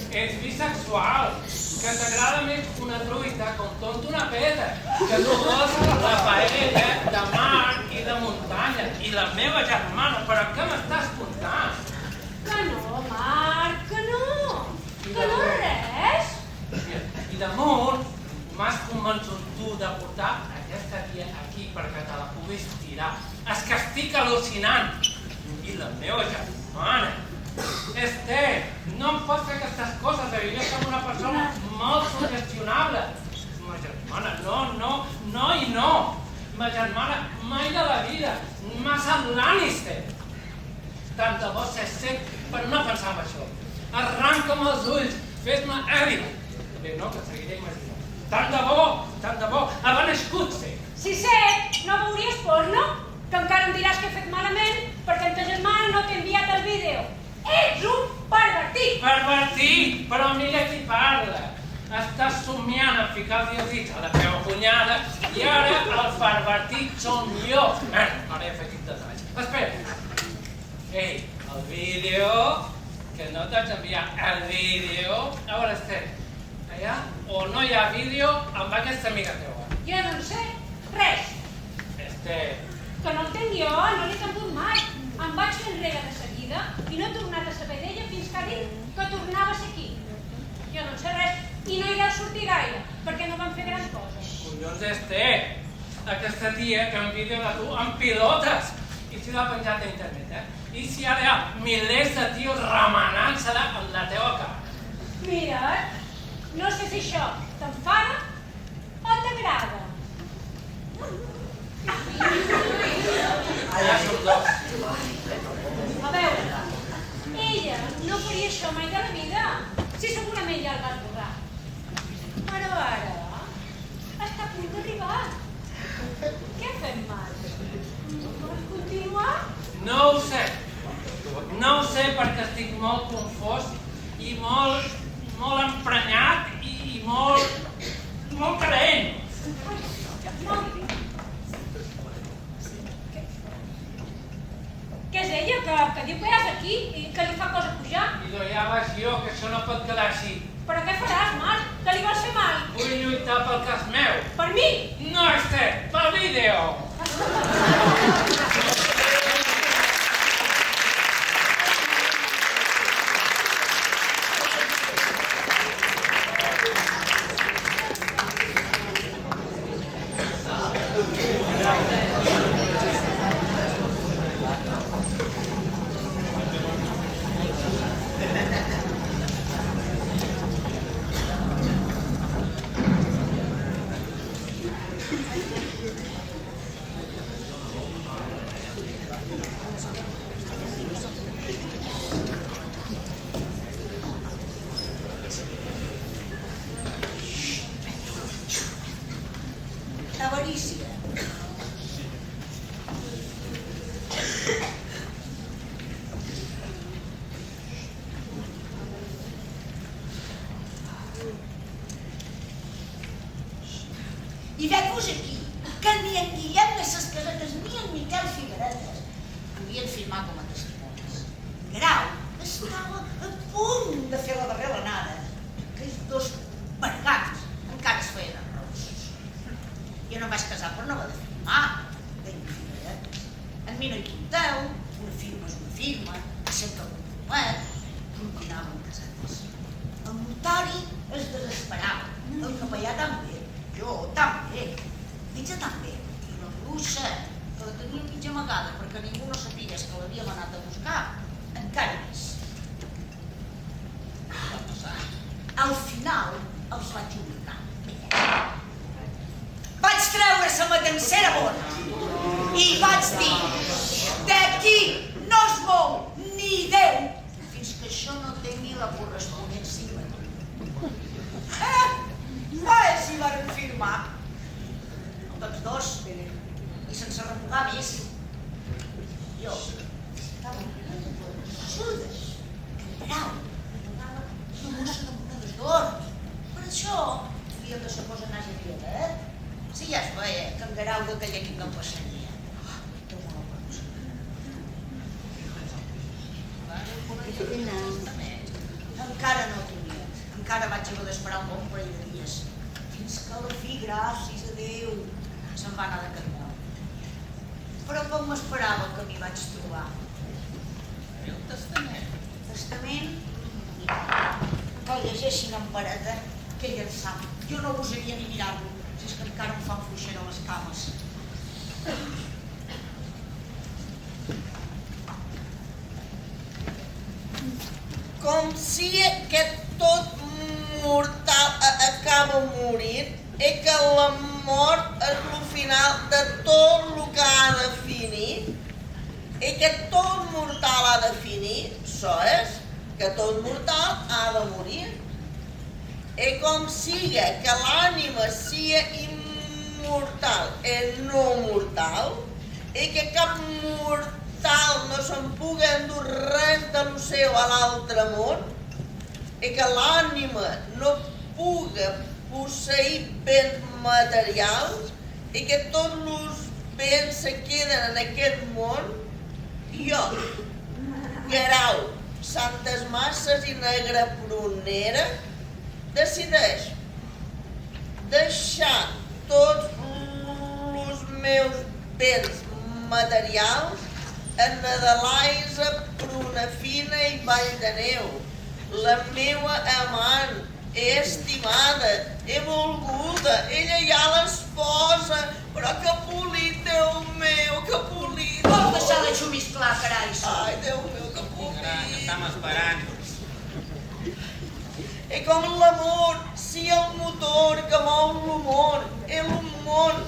ets bisexual. Que t'agrada més una truita com tonto una peta. Que tu vols la paella de mar i de muntanya. I la meva germana, però què m'estàs contant? Que no, Marc, que no. Que no res. I damunt m'has convençut tu de portar aquesta tia aquí perquè te la puguis tirar. És que estic al·lucinant. I la meva germana. Esther, no em pots fer aquestes coses, jo soc una persona molt sugestionable. Ma germana, no i no. Ma germana, mai de la vida. Massa Lannister. Tant de bo ser sec per no pensar en això. Arranca'm els ulls, fes-me èric. Bé, no, que seguiré imaginant. Tant de bo, ha nascut sec. Si sé, no veuries porno? Que encara em diràs que he fet malament perquè en ta germana no t'he enviat el vídeo. Ets un pervertit! Pervertit? Però mira qui parla. Estàs somiant a ficar-li els dits a la teva cunyada i ara el pervertit som jo. Ara ja he fet detalls. Espera. Ei, el vídeo, que no t'haig d'enviar el vídeo. A veure, Esther, allà o no hi ha vídeo amb aquesta amiga teva? Jo no en sé res. Esther, Que no el tenc jo, no l'he tingut mai. Em vaig fer enrere de seguida i no he tornat a saber d'ella fins que ha dit que tornava a ser aquí. Jo no en sé res i no hi deu sortir gaire, perquè no van fer gran cosa. collons, Esther, aquesta tia que en vídeo de tu amb pilotes i si l'ha penjat a internet, I si ara hi ha milers de tios remenant-se-la amb la teva cara. Mira, no sé si això t'enfada o t'agrada. Ja som dos. A veure, ella no faria això mai de la vida, si segurament ja el va esborrar. Però ara està a punt d'arribar. Què fem mal? Vols continuar? No ho sé. No ho sé perquè estic molt confós i molt emprenyat i molt carent. Què és ella, que diu que ja és aquí i que li fa cosa pujar? Idò, ja vaig jo, que això no pot quedar així. Però què faràs, Marc? Que li vols fer mal? Vull lluitar pel cas meu. Per mi? No, Esther, pel vídeo. Avarícia. I veig-vos aquí, que ni en Guillem ni ses casetes ni en Miquel Figueretes podien firmar com a testimonis. Grau estava a punt de fer la darrera anada. Aquells dos bergants encara es feien arrossos. Jo no em vaig casar per no haver de firmar, deia Figueretes. En mi no hi compteu, una firma és una firma, sempre el compromet, continuaven casades. El notari es desesperava, el capellà també. Jo també, Mitja també, i la bruixa, que la tenia mitja amagada perquè ningú no sapigués que l'havíem anat a buscar, encara més. Al final els vaig obligar. Vaig treure la matancera bona i vaig dir: d'aquí no es mou ni Déu fins que això no tingui la correspondència. Ells hi van firmar, tots dos, i sense remugar més. Jo estava sordes, que en Grau donava una mossa de monedes d'or. Per això havíem de ser cosa nas a dia, Si ja es veia que en Grau d'aquella nit no passaria. Encara no tenia, encara vaig haver d'esperar un bon parell de dies, fins que la fi, gràcies a Déu, se'n va anar de camió. Però com m'esperava que m'hi vaig trobar? El testament. Testament? Que el llegeixin en pareta, que ell en sap. Jo no gosaria ni mirar-lo, si és que encara em fan fluixera les cames. Com si que tot mortal acaba morint i que la mort és el final de tot el que ha de finir i que tot mortal ha de finir, això és, que tot mortal ha de morir. I com siga que l'ànima siga immortal i no mortal i que cap mortal no se'n pugui endur res de lo seu a l'altre món i que l'ànima no pugui posseir béns materials i que tots els béns se queden en aquest món Jo, Guerau, Santes Masses i Negra Prunera, decideix deixar tots els meus béns materials en Adelaisa Prunafina i Valldeniu, la meua amant, estimada, volguda, ella ja l'esposa, però que polit, Déu meu, que polit. Vol deixar de xumisclar, carai. Ai, Déu meu, que polit. Estem esperant. I com l'amor, si el motor que mou l'humor, el món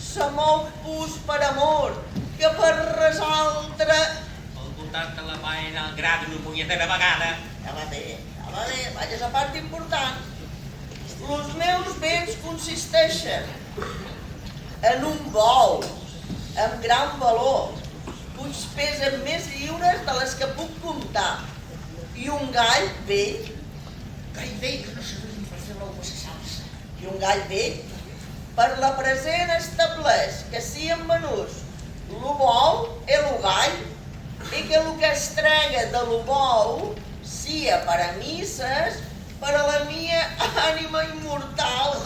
se mou pus per amor, que per res altre... Al voltant de la pàgina al gra d'una punyetera vegada. Ja va bé, vaig a la part important. Els meus béns consisteixen en un bou amb gran valor, uns peses més lliures de les que puc comptar, i un gall vell, Que no sabia ni per fer l'ou a sa salsa. i un gall vell, per la present estableix que siguin venuts lo bou i lo gall, i que el que es trega de lo bou sia per a misses per a la mia ànima immortal.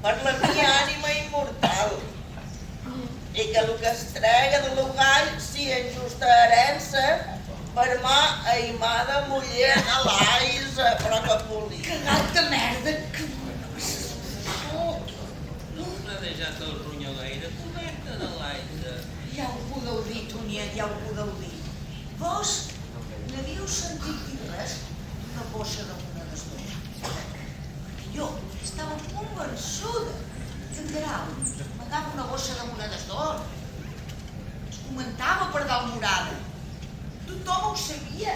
Per la mia ànima immortal. I que el que es trega de lo gall sia en justa herència per mà aimada muller de l'Aisa, però que polit. Que gat de merda, que... M'ha deixat el ronyoleire coberta de l'Aisa. Hi ha algú del dir, Toniet, hi ha algú del dir. Vos n'havíeu sentit dir res d'una bossa de monedes d'or? Perquè jo estava convençuda que en Guerau m'agava una bossa de monedes d'or. Es comentava per dalt morada. Tothom ho sabia.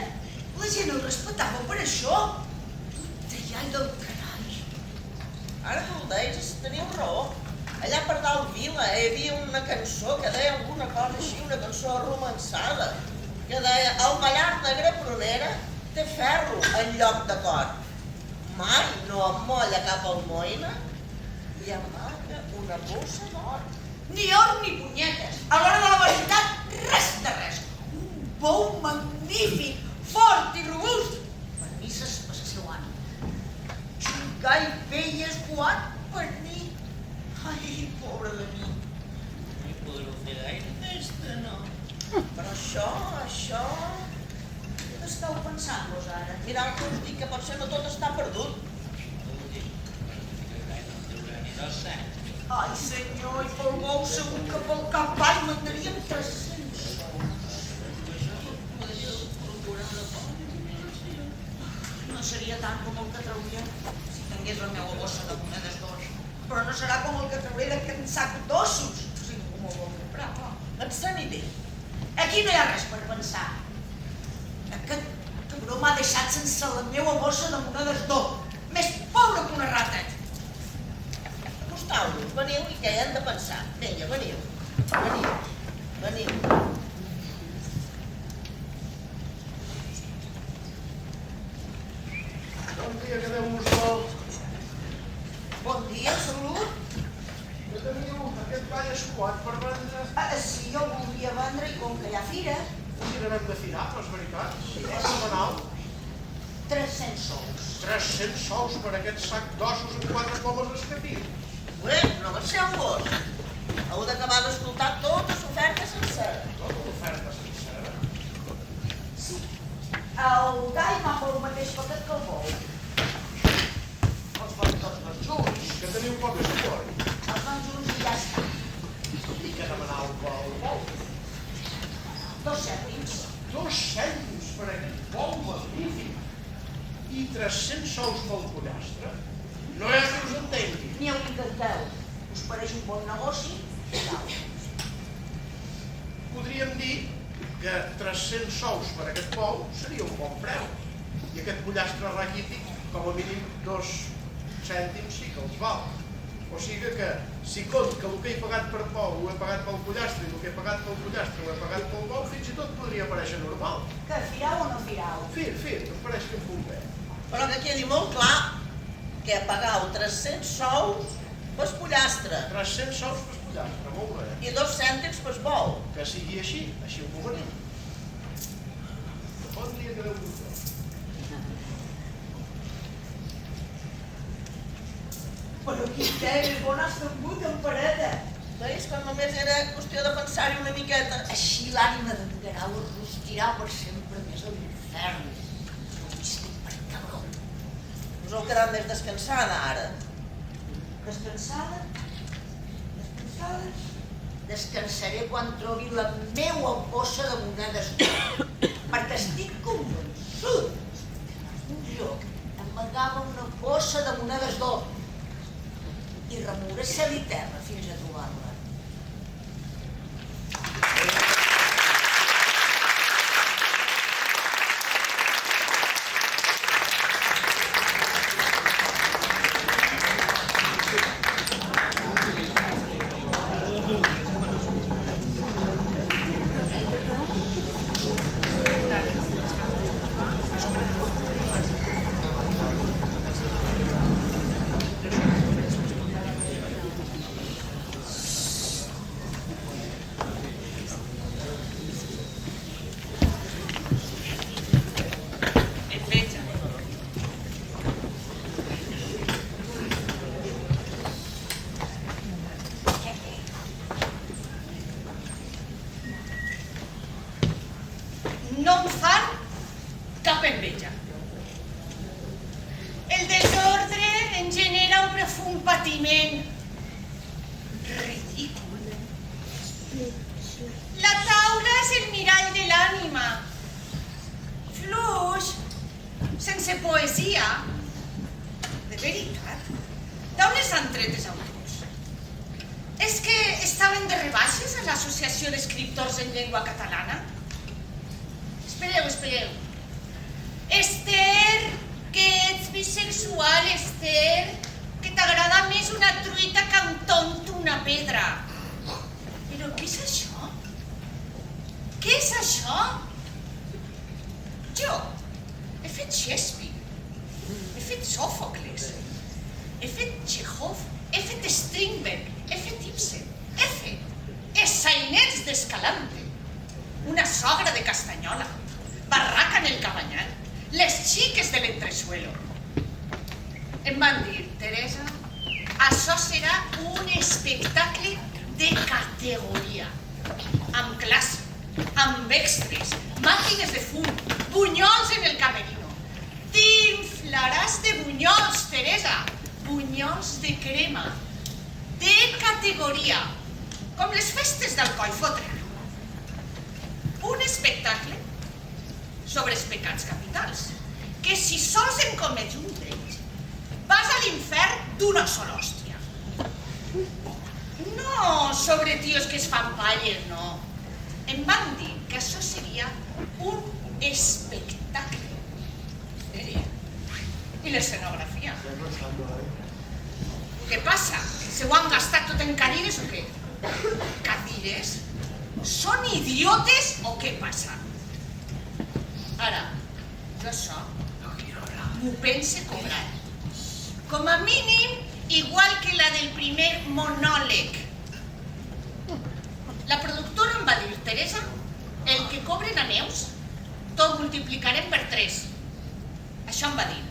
La gent el respectava per això. Ai, del carai. Ara que ho deies, teniu raó. Allà per dalt vila hi havia una cançó que deia alguna cosa així, una cançó romançada, que deia el mallar Negra Prunera té ferro en lloc de cor. Mai no em molla cap almoina i amaga una bossa d'or. Ni or ni punyetes. A l'hora de la veritat, res de res. Un bou magnífic, fort i robust. Per misses a la seva ànima. Un gall vell escuat per mi. Ai, pobra de mi. No hi podreu fer gaire d'esta, no? Però això... Què esteu pensant-vos ara? Mireu que us dic que potser no tot està perdut. Ai, senyor, i pel bou segur que pel cap baix mandaríem 300 sols. No seria tant com el que trauria si tingués la meva bossa de monedes d'or. Però no serà com el que trauré d'aquest sac d'ossos. O sigui, com el vol comprar, clar. Et se n'hi Aquí no hi ha res per pensar. Aquest cabró m'ha deixat sense la meva bossa de monedes d'or. Més pobre que una rata. Acostau-vos, veniu i què hi hem de pensar. Vinga, veniu. Veniu. Bon dia, que Déu-vos vol. Bon dia, salut. Que teniu aquest ball escuat per vendre. Sí, jo el voldria vendre i com que hi ha fira, Un dinarem de finar, però és veritat. És setmanal. 300 sols. 300 sous per aquest sac d'ossos amb 4 pomes d'escapir. Bé, no marxeu-vos. Heu d'acabar d'escoltar tota l'oferta sencera. Tota l'oferta sencera. El gall va pel mateix paquet que el bou. Els van tots dos junts. Que teniu poc suport. Els van junts i ja està. I que demanau pel bou. 2 cèntims. 2 cèntims per aquest bou magnífic. I 300 sous pel pollastre. No hi ha qui us entengui. N'hi ha un que et deu. Us pareix un bon negoci? Podríem dir que 300 sous per aquest bou seria un bon preu. I aquest pollastre raquític, com a mínim 2 cèntims sí que els val. O sigui que, si compte que el que he pagat per bou ho he pagat pel pollastre i el que he pagat pel pollastre ho he pagat pel bou, fins i tot podria parèixer normal. Que firau o no firau? Fir, em pareix que em puc bé. Però que quedi molt clar que pagueu 300 sous Pel pollastre. 300 sous per pollastre, molt bé. I 2 cèntims pel bou. Que sigui així ho convenim. Bon dia que deu vostè. Però Quintero, on has tingut en pareta? Veus que només era qüestió de pensar-hi una miqueta. Així l'ànima d'en Guerau es rostirà per sempre més a l'infern. No estic per cabró. Us heu quedat més descansada, ara. Descansada? Descansada? Descansaré quan trobi la meua bossa de monedes d'or. Perquè estic convençut que un joc amagava una bossa de monedes d'or. I remouré cel i terra fins a trobar-la. No em fan cap enveja. El desordre em genera un profund patiment. Ridícul. La taula és el mirall de l'ànima. Fluix, sense poesia. De veritat, d'on les han tret els autors? És que estaven de rebaixes a l'Associació d'Escriptors en Llengua Catalana? Espereu. Esther, que ets bisexual, Esther, que t'agrada més una truita que un tonto una pedra. Però què és això? Què és això? Jo he fet Shakespeare, he fet Sòfocles, he fet Chekhov, he fet Strindberg, he fet Ibsen, he fet Els sainets d'Escalante, Una sogra de Castanyola, Barraca en el Cabanyal, Les xiques de l'entresuelo. Em van dir, Teresa, això serà un espectacle de categoria, amb classe, amb extras, màquines de fum, bunyols en el camerino. T'inflaràs de bunyols, Teresa, bunyols de crema, de categoria, com les festes d'alcohol fotre. Un espectacle sobre els pecats capitals, que si sols en comets un d'ells, vas a l'infern d'una sola hòstia. No sobre tios que es fan palles, no. Em van dir que això seria un espectacle. Seria. I l'escenografia. Què passa? Se ho han gastat tot en cadires o què? Cadires? Són idiotes o què passa? Ara, jo això m'ho pense cobrar. Com a mínim, igual que la del primer monòleg. La productora em va dir, Teresa, el que cobren a Neus, t'ho multiplicarem per 3. Això em va dir.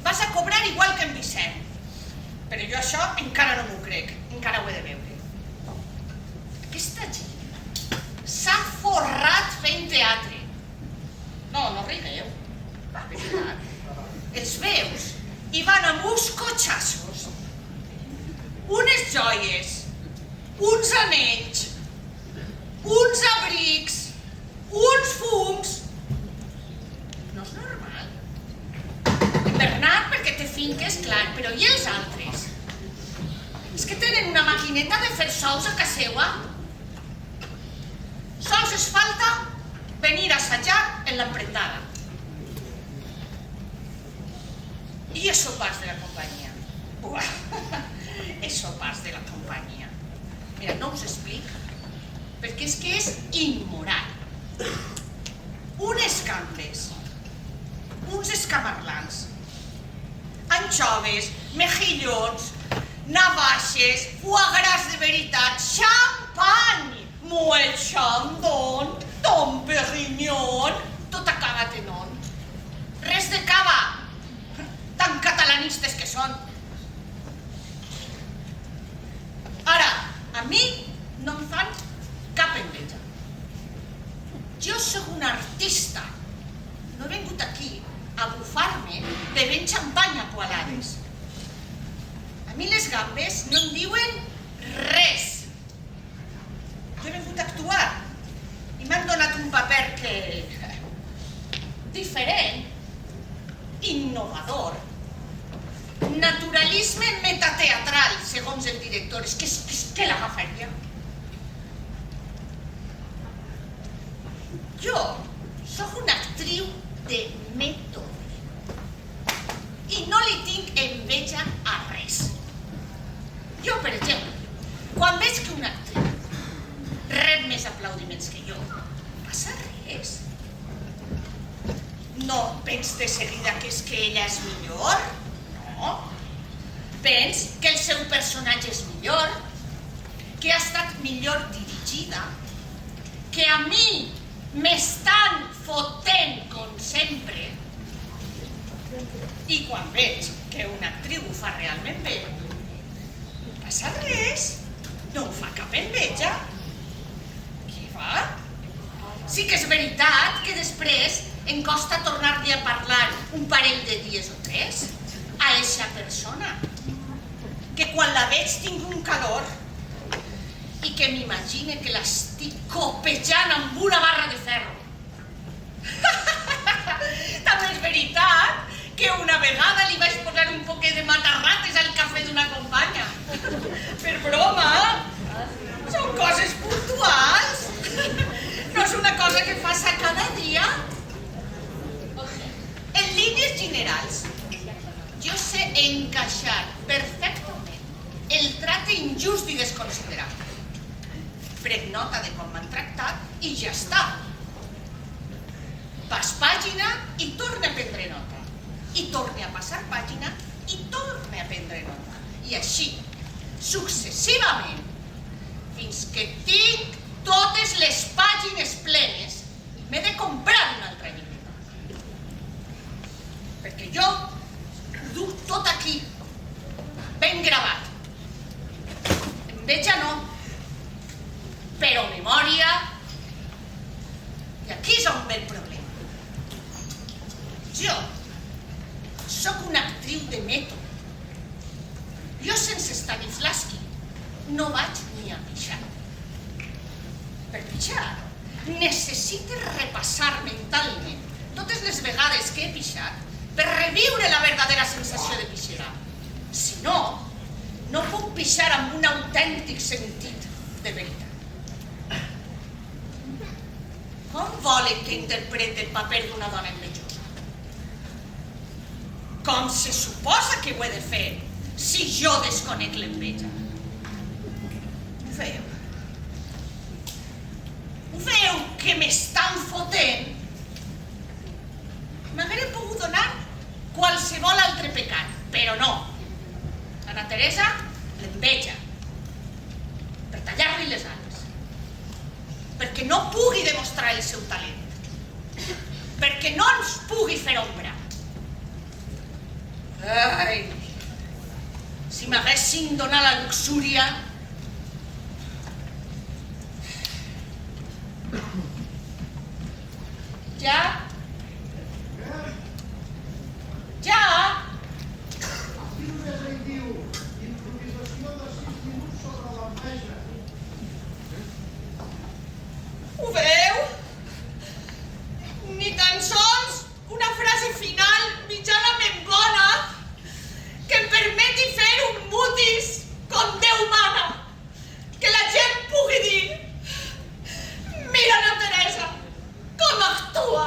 Vas a cobrar igual que en Vicent. Però jo això encara no m'ho crec, encara ho he de veure. Aquesta gent s'ha forrat fent teatre. No, no rigueu. Va, veritat. Els veus i van amb uns cotxassos, unes joies, uns anells, uns abrics, uns fums. No és normal. En Bernat, perquè te finques, clar, però i els altres? És que tenen una maquineta de fer sous a casa seva. Sols es falta venir a assajar en l'emprentada. I els sopars de la companyia. Els sopars de la companyia. Mira, no us explic, perquè és que és immoral. Unes gambes, uns escamarlans, anxoves, mejillons, navaixes, foie gras de veritat, xampany, Moet Chandon, Dom Perignon, tot acabat en on. Res de cava, tan catalanistes que són. Ara, a mi no em fan cap enveja. Jo sóc un artista. No he vingut aquí a bufar-me bevent xampany a poalades. A mi les gambes no em diuen res. Jo he vingut a actuar i m'han donat un paper que... diferent, innovador, naturalisme metateatral, segons el director. És que l'agafaria. Jo sóc una actriu de mètode i no li tinc enveja a res. Jo, per exemple, quan veig que una actriu rep més aplaudiments que jo, no passa res. No pens de seguida que és que ella és millor, no. Pens que el seu personatge és millor, que ha estat millor dirigida, que a mi m'estan fotent com sempre. I quan veig que una actriu ho fa realment bé, no passa res, no em fa cap enveja. Què fa? Sí que és veritat que després em costa tornar-li a parlar un parell de dies o tres a eixa persona, que quan la veig tinc un calor i que m'imagine que l'estic copejant amb una barra de ferro. També és veritat que una vegada li vaig posar un poquet de matarrates al cafè d'una companya. Per broma, són coses puntuals. No és una cosa que fas a cada dia. En línies generals, jo sé encaixar perfectament el tracte injust i desconsiderat. Prenc nota de com m'han tractat i ja està. Pas pàgina i torne a prendre nota. I torne a passar pàgina i torne a prendre nota. I així, successivament, fins que tinc totes les pàgines plenes, m'he de comprar una altra llibreta. Perquè jo ho duc tot aquí, ben gravat. Enveja no, però memòria, i aquí és on ve el problema. Jo sóc una actriu de mètode. Jo sense Stanislavski no vaig ni a pixar. Per pixar necessites repassar mentalment totes les vegades que he pixat per reviure la verdadera sensació de pixera. Si no, no puc pixar amb un autèntic sentit de veritat. Com volen que interprete el paper d'una dona envejosa? Com se suposa que ho he de fer si jo desconec l'enveja? Ho veieu? Ho veieu que m'estan fotent? M'haguera pogut donar qualsevol altre pecat, però no. Ana Teresa, l'enveja. Per tallar-li les ales. Perquè no pugui demostrar el seu talent. Perquè no ens pugui fer ombra. Ai, si m'haguessin donat la luxúria... Ja? Ja? Ho veieu? Ni tan sols una frase final mitjanament bona que em permeti fer un mutis com Déu mana. Que la gent pugui dir: mira Ana Teresa, com actua.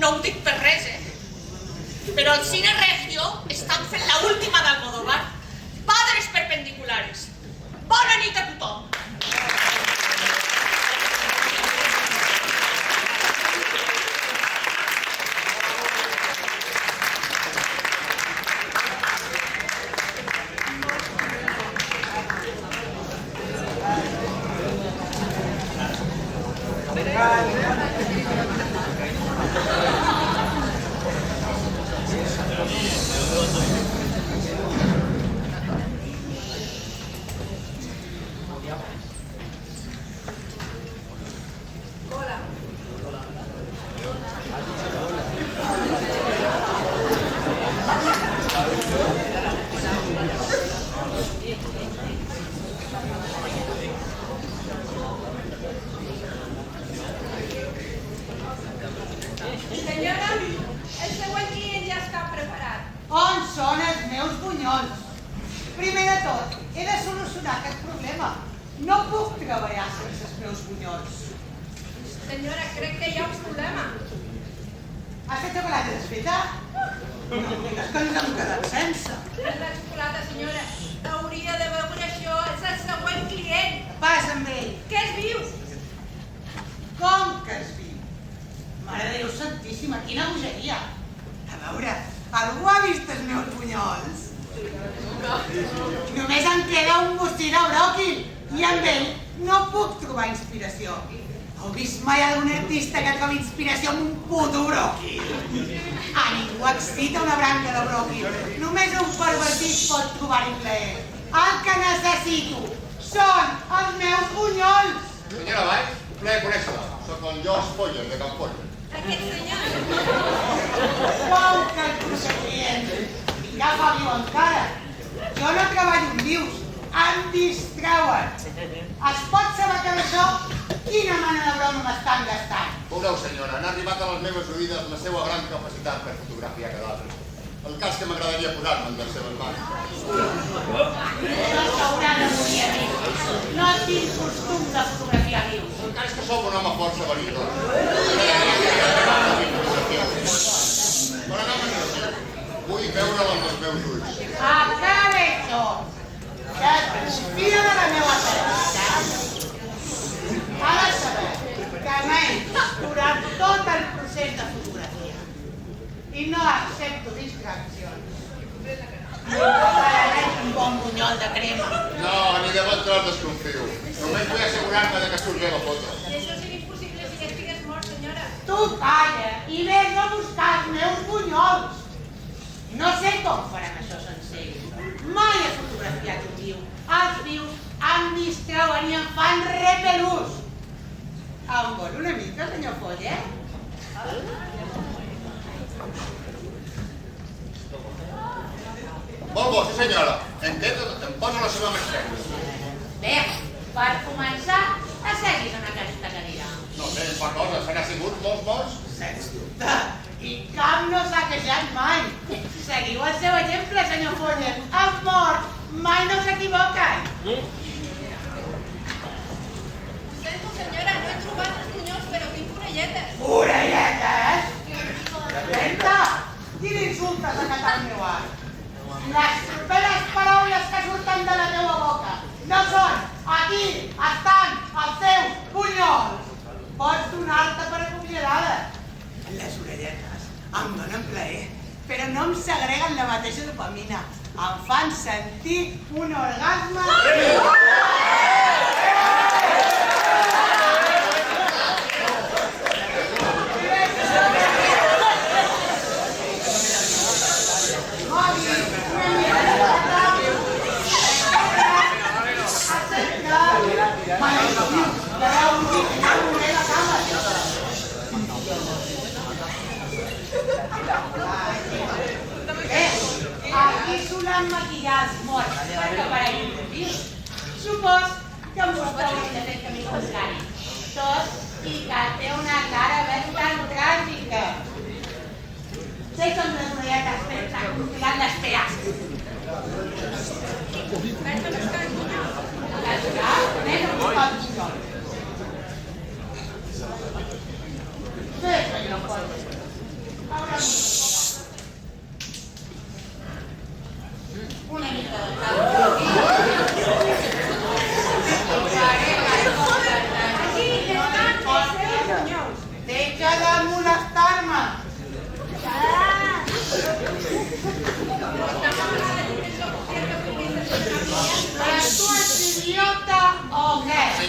no ho dic per res, però al Cine Regio estan fent l'última d'Almodóvar, Padres Perpendiculares. Bona nit a tothom! Senyora, el següent client ja està preparat. On són els meus bunyols? Primer de tot, he de solucionar aquest problema. No puc treballar sense els meus bunyols. Senyora, crec que hi ha un problema. Has fet xocolata desfeta? No, és que ens hem quedat sense. És la xocolata, senyora. Hauria de veure això. És el següent client. Passa amb ell. Que és viu. Com que és viu? Mare de Déu Santíssima, quina bogeria. A veure, algú ha vist els meus bunyols? Només em queda un bocí de bròquil i amb ell no puc trobar inspiració. Heu vist mai algun artista que trobi inspiració amb un puto bròquil? A ningú excita una branca de bròquil. Només un pervertit pot trobar-hi plaer. El que necessito són els meus bunyols. Senyora Valls, un plaer conèixer-la. Soc el Llos Polles, de Campony. Aquest senyor. Com que el proper client ja fa viu encara. Jo no treballo amb vius, em distreuen. Es pot saber que d'això quina mena de broma m'estan gastant? Veureu, senyora, han arribat a les meves oïdes la seva gran capacitat per fotografiar cadàvers. El cas que m'agradaria posar-me en les seves mans. No s'haurà de morir a mi. No tinc costum de fotografiar vius. El cas que sóc un home força veritós. Per anar a negociar, vull veure'l amb els meus ulls. Acaba això. Que transpira de la meva serenitat. Ha de saber que m'he explorat tot el procés de fotografia. I no accepto distraccions. M'agradaria un bon bunyol de crema. No, ni de bon tros desconfio. Només vull assegurar-me que surti la foto. I això seria impossible si estigués mort, senyora. Tu calla i vés a buscar els meus bunyols. No sé com farem això sencer. Mai he fotografiat un viu. Els vius em distreuen i em fan repelús. Em vol una mica, senyor Foller? Molt bo, sí senyora. Em posa la seva mestressa. Bé, per començar, asseguis en aquesta cadira. No sé, fa cosa, s'han sigut molts? Sens dubte. I cap no s'ha queixat mai. Seguiu el seu exemple, senyor Foller. Els morts mai no s'equivoquen. Sento, senyora, no he trobat els bunyols, però tinc orelletes. Orelletes? Senta! Quin insultes a catar el meu art. Les properes paraules que surten de la teva boca no són aquí estan els teus bunyols. Pots donar-te per acomiadada. Les orelletes em donen plaer, però no em segreguen la mateixa dopamina. Em fan sentir un orgasme... Aquí solen maquillar els morts per acabar amb vius.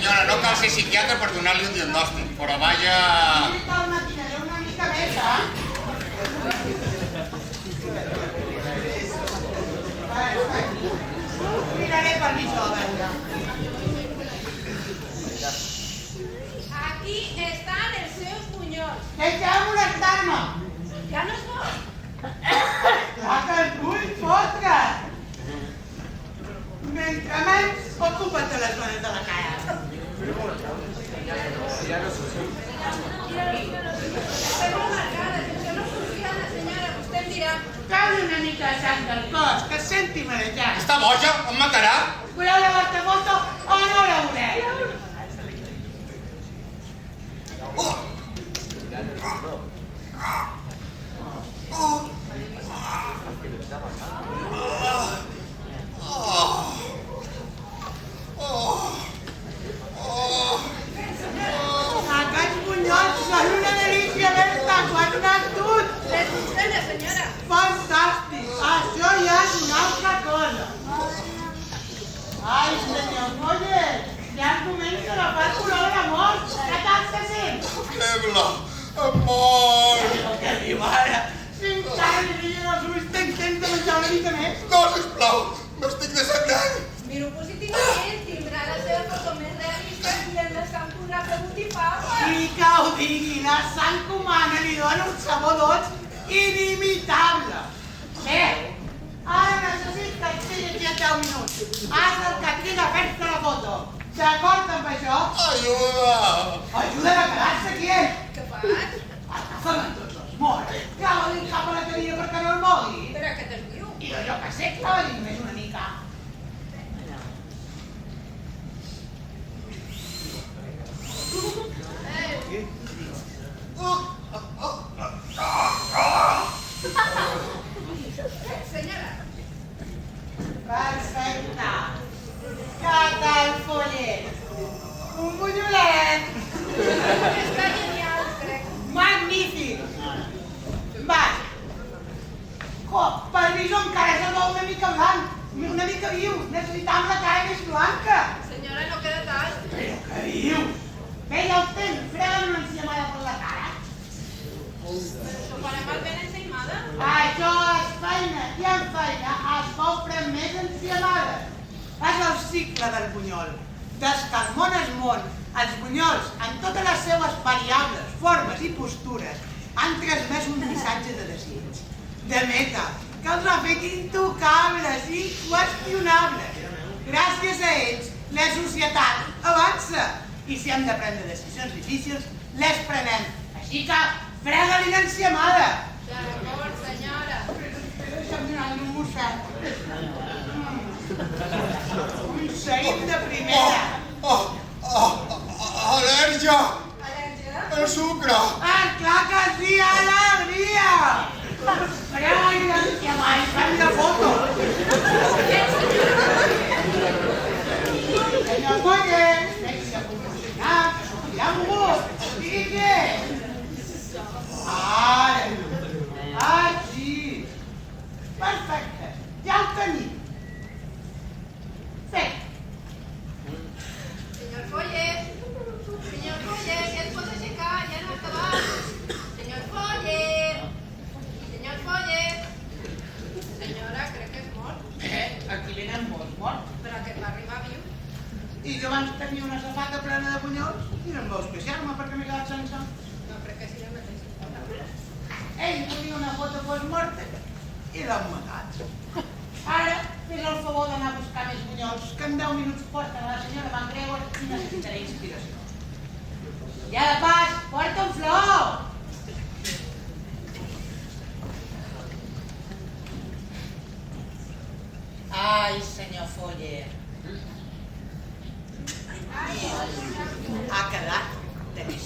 Senyora, no cal ser psiquiatre per donar-li un diagnòstic, però vaja... Sí, te'l maquinaré una mica més, eh? Miraré per mitja a veure. Aquí estan els seus bunyols. Deixeu molestar-me! Ja no es vol. Ja que et vull fotre! Mentre menys, ocupa't de les dones de la cara. Estem amargades, això no funciona, senyora, vostè em dirà. Cal una mica de sang del cos, que es senti marejat. Està boja? Em matarà? Voleu la vostra foto o no la voleu? Aquests bunyols són una delícia, Berta, ho has donat tot. Les funciona, senyora. Fantàstic, això ja és una altra cosa. Ai, senyor Follet, ja comença la part color de la mort. Què tal se sent? Feble, em mor. Què diu ara? Si encara li brillen els ulls, tenc temps de menjar una mica més? No, sisplau, m'estic desagrant. Miro positivament, tindrà la seva foto més realista i en la sang podrà fer botifarra. I que ho digui, la sang humana li dona un sabor dolç inimitable. Bé, ara necessito que et siguis ja 10 minuts. Haz el que triga a fer-te la foto. D'acord amb això? Ajuda! Ajuda a quedar-se quiet. Què fas? Agafa'm en tots els morts. Clava-li cap a la cadira perquè no el mogui. Però què te'l diu? I jo que sé, clava-li més una mica. Senyora. Perfecte. Què tal, Follet? Un bunyolet. Està genial, crec. Magnífic. Va. Per mi jo encara se'l veu una mica blanc, una mica viu. Necessitam la cara més blanca. Senyora, no queda tal. Però què dius? Bé, ja ho tens. Frega'm una enciamada per la cara. Això farà malbé l'ensaïmada? Això és feina, i en feina es compra més enciamades. És el cicle del bunyol. Des que el món és món, els bunyols, en totes les seues variables, formes i postures, han transmès un missatge de desig, de meta, que els ha fet intocables, inqüestionables. Gràcies a ells, la societat avança. I si hem de prendre decisions difícils, les prenem. Així que, frega-li l'enciamada. D'acord, senyora. Deixa'm donar un mosset. Un seguit de primera. Al·lèrgia! Al·lèrgia? El sucre! Ah, clar que sí, alegria! Frega-li l'enciamada i fem la foto. Senyor Follet, deixa proporcionar, que s'ho hi ha mogut. Digui què? Així. Perfecte, ja ho tenim. Fet. Senyor Follet, ja es pot aixecar, ja no ha acabat. Senyor Follet. Senyora, crec que és mort. Aquí venen molts morts. Però aquest va arribar viu. I jo abans tenia una safata plena de bunyols i no em veus queixar-me perquè m'he quedat sense. No crec que sigui el mateix. Ell volia una foto post-morte i l'han matat. Ara, fes el favor d'anar a buscar més bunyols, que en 10 minuts porten a la senyora MacGregor i necessitaré inspiració. Ja de pas, porta un flor! Ai, senyor Follet. Ha quedat de més